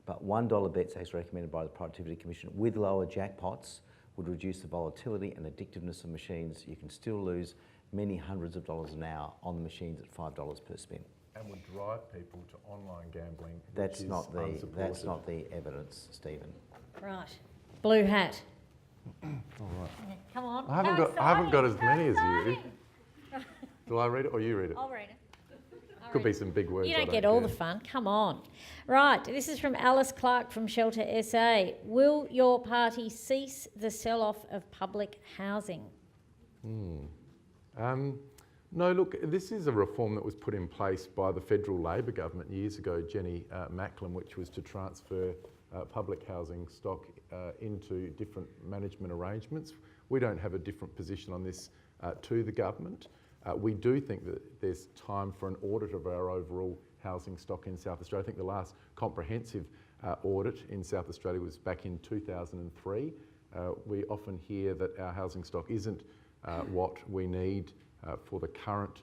but $1 bets, as recommended by the Productivity Commission, with lower jackpots, would reduce the volatility and addictiveness of machines. You can still lose many hundreds of dollars an hour on the machines at $5 per spin. And would drive people to online gambling, That's which not is that's not the evidence, Stephen. Right, blue hat. All right. Yeah, come on. I haven't got as many as you. Do I read it or you read it? I'll read it. Could be some big words. You I don't get all care. the fun. Come on. Right, this is from Alice Clark from Shelter SA. Will your party cease the sell-off of public housing? No, look, this is a reform that was put in place by the federal Labor government years ago, Jenny Macklin, which was to transfer public housing stock into different management arrangements. We don't have a different position on this to the government. We do think that there's time for an audit of our overall housing stock in South Australia. I think the last comprehensive audit in South Australia was back in 2003. We often hear that our housing stock isn't what we need for the current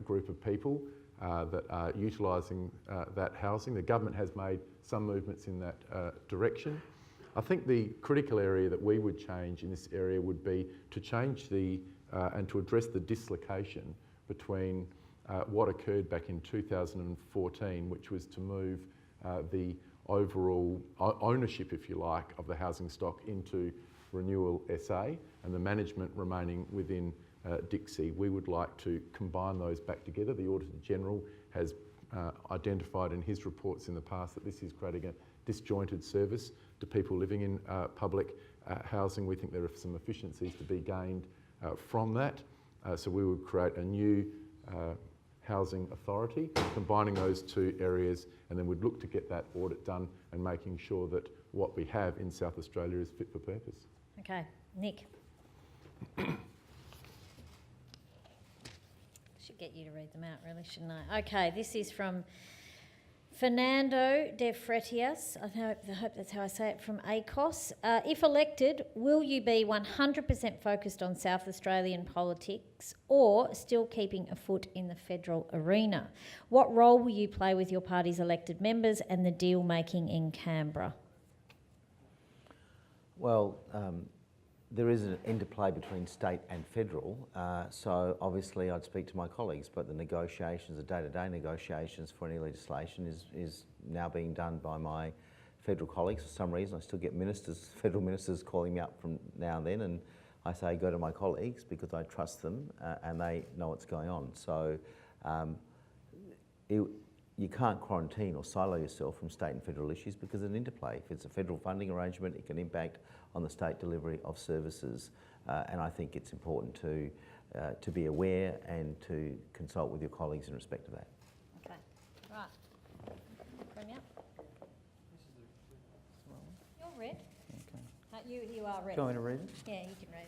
group of people that are utilising that housing. The government has made some movements in that direction. I think the critical area that we would change in this area would be to change the and to address the dislocation between what occurred back in 2014, which was to move the overall ownership, if you like, of the housing stock into Renewal SA and the management remaining within Dixie. We would like to combine those back together. The Auditor General has identified in his reports in the past that this is creating a disjointed service to people living in public housing. We think there are some efficiencies to be gained from that. So we would create a new housing authority, combining those two areas, and then we'd look to get that audit done and making sure that what we have in South Australia is fit for purpose. Okay, Nick. Should get you to read them out, really, shouldn't I? Okay, this is from Fernando de Fretias. I hope that's how I say it, from SACOSS. If elected, will you be 100% focused on South Australian politics or still keeping a foot in the federal arena? What role will you play with your party's elected members and the deal making in Canberra? Well, there is an interplay between state and federal, so obviously I'd speak to my colleagues, but the negotiations, the day-to-day negotiations for any legislation is now being done by my federal colleagues. For some reason I still get ministers, federal ministers calling me up from now and then, and I say go to my colleagues because I trust them and they know what's going on. So you can't quarantine or silo yourself from state and federal issues because of an interplay. If it's a federal funding arrangement, it can impact on the state delivery of services, and I think it's important to be aware and to consult with your colleagues in respect of that. Okay, right. Premier? You're red. Okay. You are red. Do you want me to read it? Yeah, you can read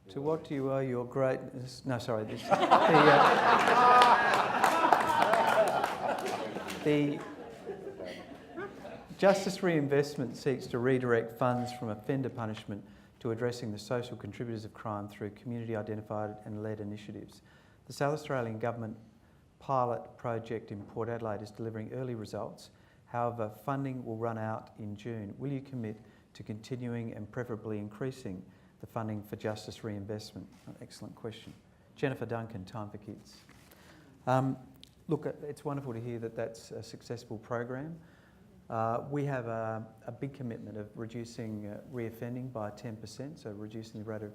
it. To what do you owe your greatness? No, sorry. This, the Justice Reinvestment seeks to redirect funds from offender punishment to addressing the social contributors of crime through community-identified and led initiatives. The South Australian Government pilot project in Port Adelaide is delivering early results. However, funding will run out in June. Will you commit to continuing and preferably increasing the funding for justice reinvestment? An excellent question. Jennifer Duncan, Time for Kids. Look, it's wonderful to hear that that's a successful program. We have a big commitment of reducing reoffending by 10%, so reducing the rate of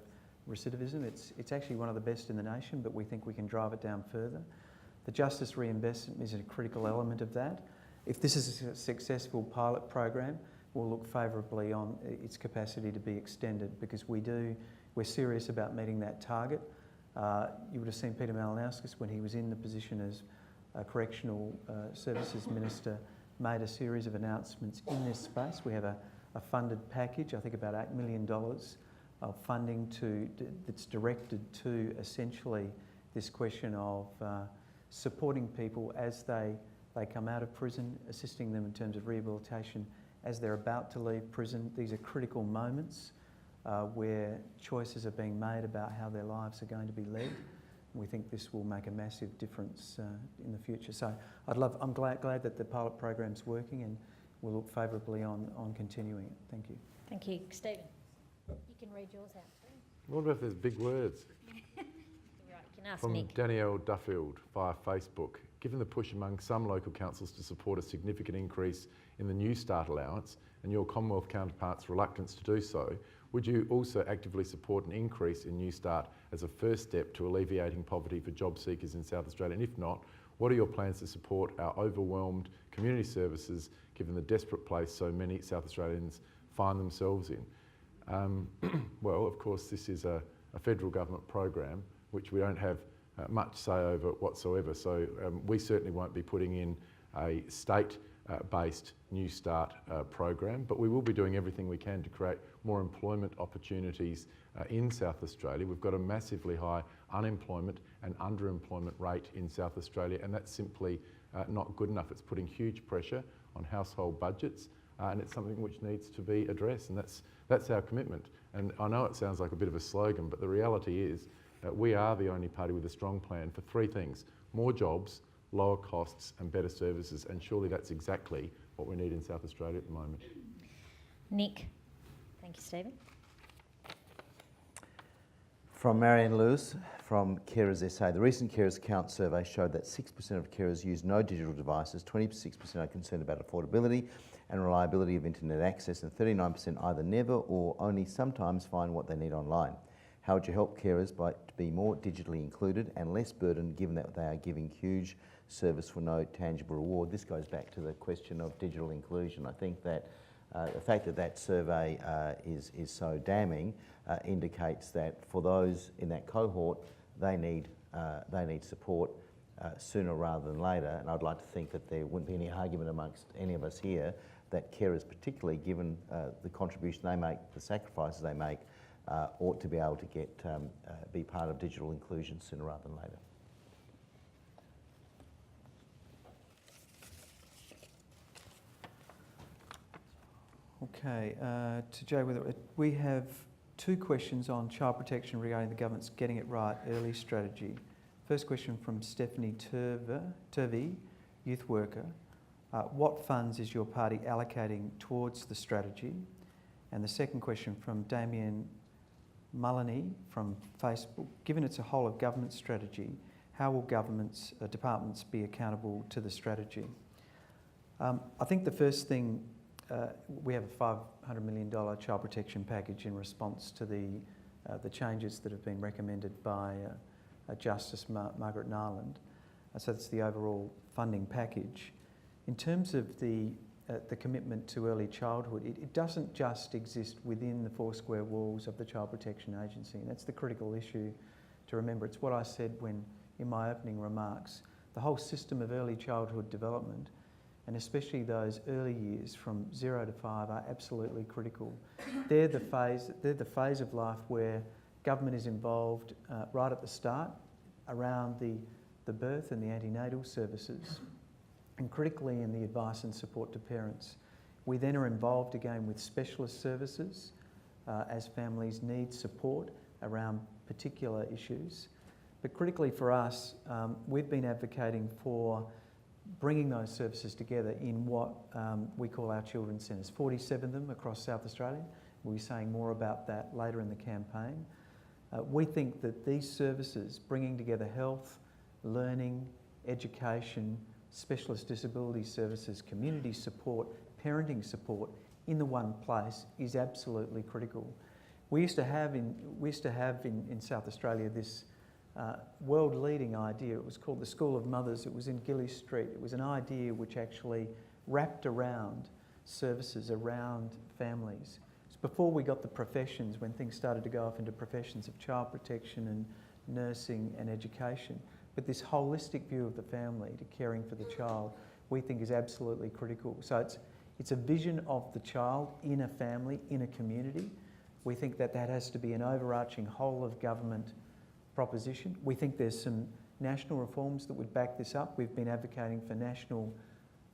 recidivism. It's actually one of the best in the nation, but we think we can drive it down further. The justice reinvestment is a critical element of that. If this is a successful pilot program, we'll look favourably on its capacity to be extended because we're serious about meeting that target. You would have seen Peter Malinauskas when he was in the position as Correctional Services Minister made a series of announcements in this space. We have a funded package, I think about $8 million of funding that's directed to essentially this question of supporting people as they come out of prison, assisting them in terms of rehabilitation as they're about to leave prison. These are critical moments where choices are being made about how their lives are going to be led. We think this will make a massive difference in the future. So I'm glad that the pilot program's working and we'll look favourably on continuing it. Thank you. Thank you. Stephen, you can read yours out too. What about if there's big words? Right, you can ask From Nick. Danielle Duffield via Facebook. Given the push among some local councils to support a significant increase in the New Start allowance and your Commonwealth counterparts' reluctance to do so, would you also actively support an increase in New Start as a first step to alleviating poverty for job seekers in South Australia? And if not, what are your plans to support our overwhelmed community services given the desperate place so many South Australians find themselves in? Well, of course, this is a federal government program which we don't have much say over whatsoever. So we certainly won't be putting in a state-based New Start program, but we will be doing everything we can to create more employment opportunities in South Australia. We've got a massively high unemployment and underemployment rate in South Australia, and that's simply not good enough. It's putting huge pressure on household budgets, and it's something which needs to be addressed, and that's our commitment. And I know it sounds like a bit of a slogan, but the reality is that we are the only party with a strong plan for three things: more jobs, lower costs and better services, and surely that's exactly what we need in South Australia at the moment. Nick. Thank you, Stephen. From Marianne Lewis from Carers SA. The recent Carers Count survey showed that 6% of carers use no digital devices, 26% are concerned about affordability and reliability of internet access, and 39% either never or only sometimes find what they need online. How would you help carers to be more digitally included and less burdened, given that they are giving huge service for no tangible reward? This goes back to the question of digital inclusion. I think that the fact that that survey is so damning indicates that for those in that cohort, they need support sooner rather than later. And I'd like to think that there wouldn't be any argument amongst any of us here that carers, particularly given the contribution they make, the sacrifices they make, ought to be able to be part of digital inclusion sooner rather than later. Okay, to Jay, we have two questions on child protection regarding the government's Getting It Right early strategy. First question from Stephanie Turvey, youth worker. What funds is your party allocating towards the strategy? And the second question from Damien Mullany from Facebook. Given it's a whole of government strategy, how will government's departments be accountable to the strategy? I think the first thing, we have a $500 million child protection package in response to the changes that have been recommended by Justice Margaret Nyland. So that's the overall funding package. In terms of the commitment to early childhood, it doesn't just exist within the four square walls of the Child Protection Agency, and that's the critical issue to remember. It's what I said in my opening remarks. The whole system of early childhood development, and especially those early years from 0 to 5, are absolutely critical. They're the phase of life where government is involved right at the start around the birth and the antenatal services, and critically in the advice and support to parents. We then are involved again with specialist services as families need support around particular issues. But critically for us, we've been advocating for bringing those services together in what we call our children's centres, 47 of them across South Australia. We'll be saying more about that later in the campaign. We think that these services, bringing together health, learning, education, specialist disability services, community support, parenting support in the one place is absolutely critical. We used to have in South Australia this world-leading idea. It was called the School of Mothers. It was in Gillies Street. It was an idea which actually wrapped around services around families. It's before we got the professions, when things started to go off into professions of child protection and nursing and education. But this holistic view of the family to caring for the child, we think is absolutely critical. So it's a vision of the child in a family, in a community. We think that has to be an overarching whole of government proposition. We think there's some national reforms that would back this up. We've been advocating for national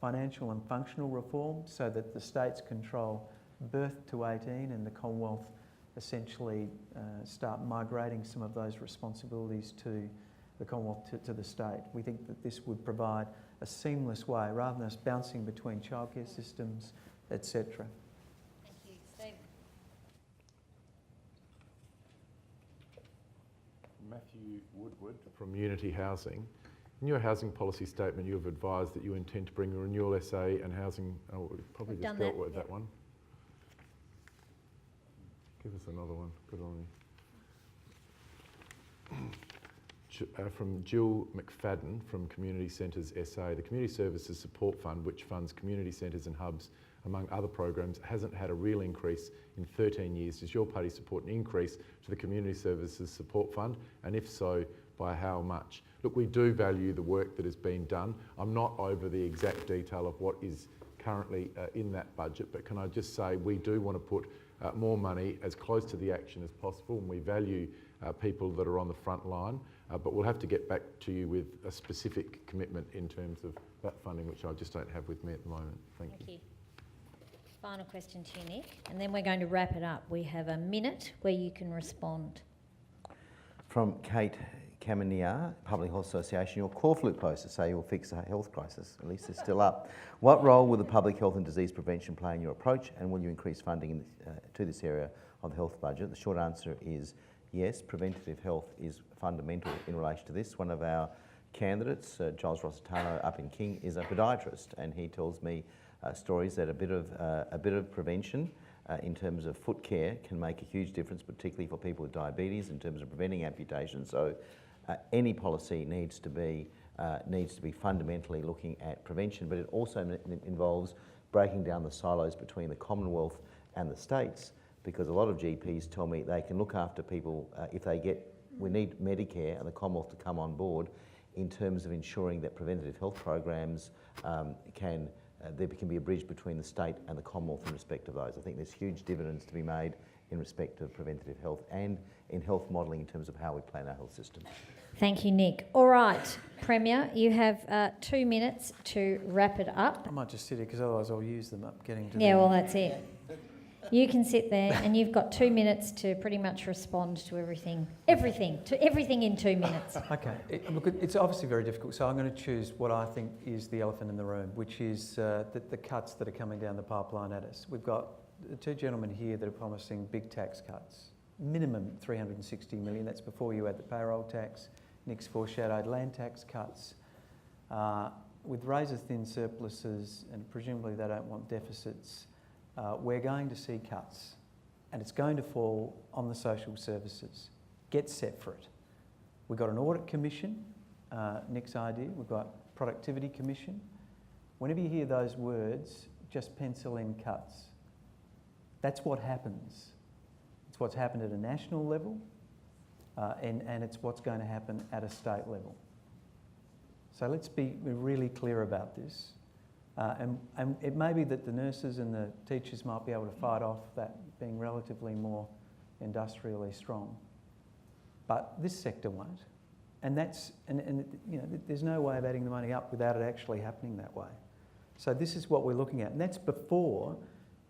financial and functional reform so that the states control birth to 18 and the Commonwealth essentially start migrating some of those responsibilities to the Commonwealth, to the state. We think that this would provide a seamless way rather than us bouncing between childcare systems, etc. Thank you. Steve. Matthew Woodward from Unity Housing. In your housing policy statement, you have advised that you intend to bring a renewal essay and housing. Oh, we've probably just dealt with that one. Give us another one. Good on you. From Jill McFadden from Community Centres SA. The Community Services Support Fund, which funds community centres and hubs, among other programs, hasn't had a real increase in 13 years. Does your party support an increase to the Community Services Support Fund? And if so, by how much? Look, we do value the work that has been done. I'm not over the exact detail of what is currently in that budget, but can I just say we do want to put more money as close to the action as possible, and we value people that are on the front line. But we'll have to get back to you with a specific commitment in terms of that funding, which I just don't have with me at the moment. Thank you. Final question to you, Nick, and then we're going to wrap it up. We have a minute where you can respond. From Kate Kamania, Public Health Association, your corflute posters say you will fix the health crisis. At least they're still up. What role will the public health and disease prevention play in your approach, and will you increase funding to this area of the health budget? The short answer is yes, preventative health is fundamental in relation to this. One of our candidates, Giles Rossitano up in King, is a podiatrist, and he tells me stories that a bit of prevention in terms of foot care can make a huge difference, particularly for people with diabetes, in terms of preventing amputation. So any policy needs to be fundamentally looking at prevention, but it also involves breaking down the silos between the Commonwealth and the states, because a lot of GPs tell me they can look after people we need Medicare and the Commonwealth to come on board in terms of ensuring that preventative health programs there can be a bridge between the state and the Commonwealth in respect of those. I think there's huge dividends to be made in respect of preventative health and in health modelling in terms of how we plan our health system. Thank you, Nick. All right, Premier, you have 2 minutes to wrap it up. I might just sit here because otherwise I'll use them up getting to Yeah, well, that's it. You can sit there and you've got 2 minutes to pretty much respond to everything in 2 minutes. Okay, look, it's obviously very difficult, so I'm going to choose what I think is the elephant in the room, which is the cuts that are coming down the pipeline at us. We've got the two gentlemen here that are promising big tax cuts, minimum 360 million, that's before you add the payroll tax. Nick's foreshadowed land tax cuts. With razor-thin surpluses, and presumably they don't want deficits, we're going to see cuts, and it's going to fall on the social services. Get set for it. We've got an audit commission, Nick's idea. We've got productivity commission. Whenever you hear those words, just pencil in cuts. That's what happens. It's what's happened at a national level, and it's what's going to happen at a state level. So let's be really clear about this. And it may be that the nurses and the teachers might be able to fight off that being relatively more industrially strong. But this sector won't. And you know, there's no way of adding the money up without it actually happening that way. So this is what we're looking at. And that's before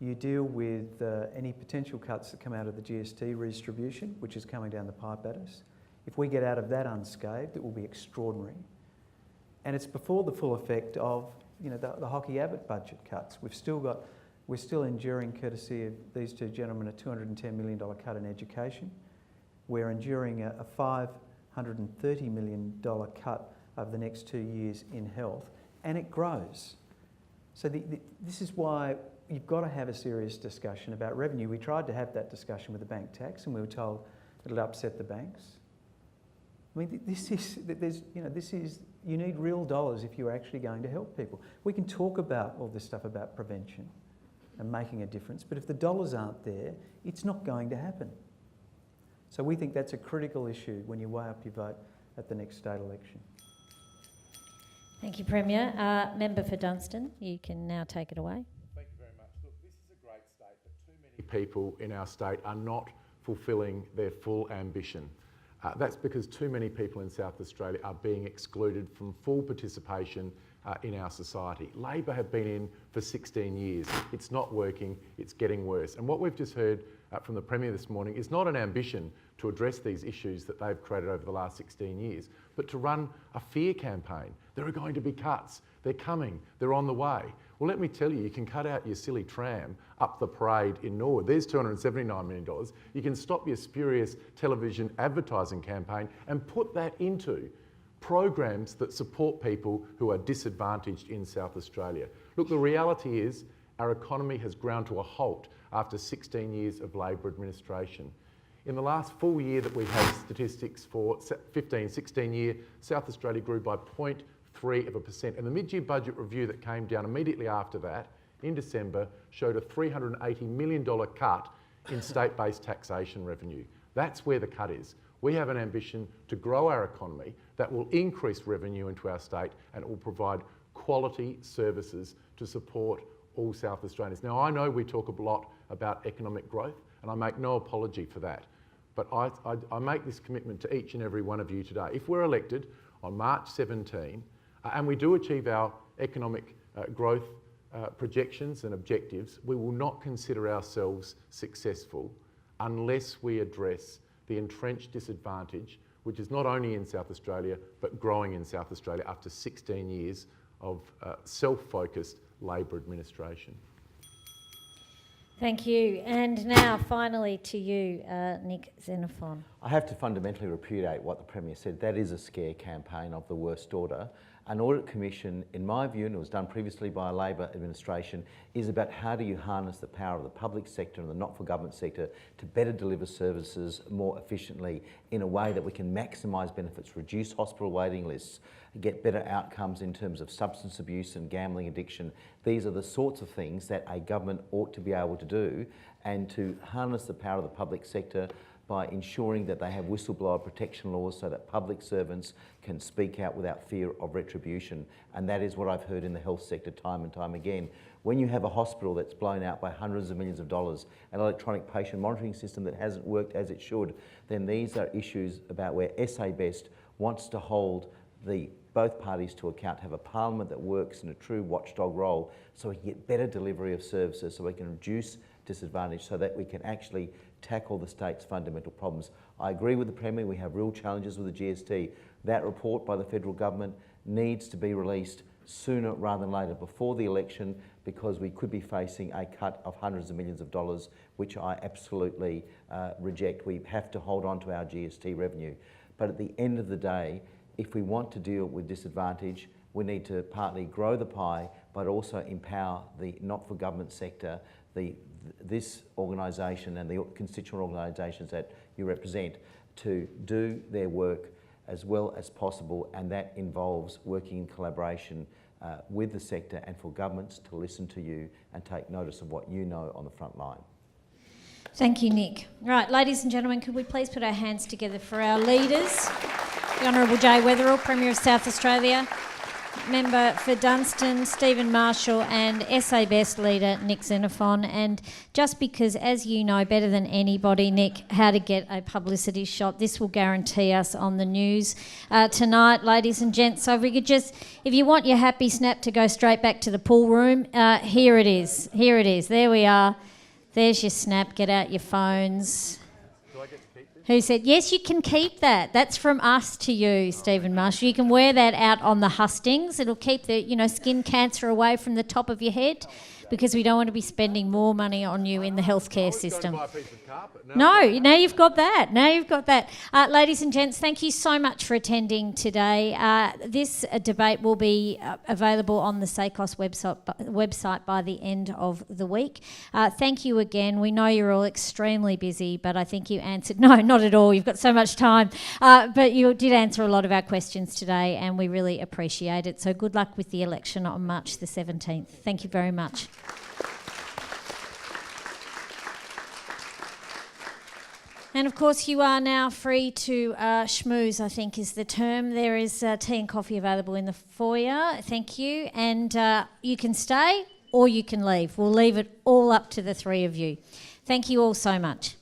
you deal with any potential cuts that come out of the GST redistribution, which is coming down the pipe at us. If we get out of that unscathed, it will be extraordinary. And it's before the full effect of the Hockey Abbott budget cuts. We're still enduring, courtesy of these two gentlemen, a $210 million cut in education. We're enduring a $530 million cut over the next 2 years in health, and it grows. So this is why you've got to have a serious discussion about revenue. We tried to have that discussion with the bank tax, and we were told it'll upset the banks. I mean, you need real dollars if you're actually going to help people. We can talk about all this stuff about prevention and making a difference, but if the dollars aren't there, it's not going to happen. So we think that's a critical issue when you weigh up your vote at the next state election. Thank you, Premier. Member for Dunstan, you can now take it away. Thank you very much. Look, this is a great state, but too many people in our state are not fulfilling their full ambition. That's because too many people in South Australia are being excluded from full participation in our society. Labor have been in for 16 years. It's not working, it's getting worse. And what we've just heard from the Premier this morning is not an ambition to address these issues that they've created over the last 16 years, but to run a fear campaign. There are going to be cuts. They're coming. They're on the way. Well, let me tell you, you can cut out your silly tram up the parade in Norwood. There's $279 million. You can stop your spurious television advertising campaign and put that into programs that support people who are disadvantaged in South Australia. Look, the reality is our economy has ground to a halt after 16 years of Labor administration. In the last full year that we had statistics for 16 year, South Australia grew by 0.3%. And the mid-year budget review that came down immediately after that, in December, showed a $380 million cut in state-based taxation revenue. That's where the cut is. We have an ambition to grow our economy that will increase revenue into our state, and it will provide quality services to support all South Australians. Now, I know we talk a lot about economic growth, and I make no apology for that. But I make this commitment to each and every one of you today. If we're elected on March 17, and we do achieve our economic growth projections and objectives, we will not consider ourselves successful unless we address the entrenched disadvantage, which is not only in South Australia, but growing in South Australia after 16 years of self-focused Labor administration. Thank you. And now, finally, to you, Nick Xenophon. I have to fundamentally repudiate what the Premier said. That is a scare campaign of the worst order. An audit commission, in my view, and it was done previously by a Labor administration, is about how do you harness the power of the public sector and the not-for-government sector to better deliver services more efficiently in a way that we can maximise benefits, reduce hospital waiting lists, get better outcomes in terms of substance abuse and gambling addiction. These are the sorts of things that a government ought to be able to do, and to harness the power of the public sector by ensuring that they have whistleblower protection laws so that public servants can speak out without fear of retribution. And that is what I've heard in the health sector time and time again. When you have a hospital that's blown out by hundreds of millions of dollars, an electronic patient monitoring system that hasn't worked as it should, then these are issues about where SACOSS wants to hold both parties to account, have a parliament that works in a true watchdog role so we can get better delivery of services, so we can reduce disadvantage, so that we can actually tackle the state's fundamental problems. I agree with the Premier, we have real challenges with the GST. That report by the federal government needs to be released sooner rather than later, before the election, because we could be facing a cut of hundreds of millions of dollars, which I absolutely reject. We have to hold on to our GST revenue. But at the end of the day, if we want to deal with disadvantage, we need to partly grow the pie, but also empower the not-for-government sector, this organisation and the constituent organisations that you represent, to do their work as well as possible, and that involves working in collaboration with the sector, and for governments to listen to you and take notice of what you know on the front line. Thank you, Nick. Right, ladies and gentlemen, could we please put our hands together for our leaders? The Honourable Jay Weatherill, Premier of South Australia, Member for Dunstan, Stephen Marshall, and SACOSS leader, Nick Xenophon. And just because, as you know better than anybody, Nick, how to get a publicity shot, this will guarantee us on the news tonight, ladies and gents. So if we could just, if you want your happy snap to go straight back to the pool room, here it is. Here it is. There we are. There's your snap. Get out your phones. Who said, yes, you can keep that. That's from us to you, Stephen Marshall. You can wear that out on the hustings. It'll keep the, skin cancer away from the top of your head, because we don't want to be spending more money on you in the healthcare system. Buy a piece of carpet. No, now you've got that. Now you've got that. Ladies and gents, thank you so much for attending today. This debate will be available on the SACOSS website by the end of the week. Thank you again. We know you're all extremely busy, but I think you answered... No, not at all. You've got so much time. But you did answer a lot of our questions today, and we really appreciate it. So good luck with the election on March the 17th. Thank you very much. And of course, you are now free to schmooze, I think is the term. There is tea and coffee available in the foyer. Thank you. And you can stay or you can leave. We'll leave it all up to the three of you. Thank you all so much.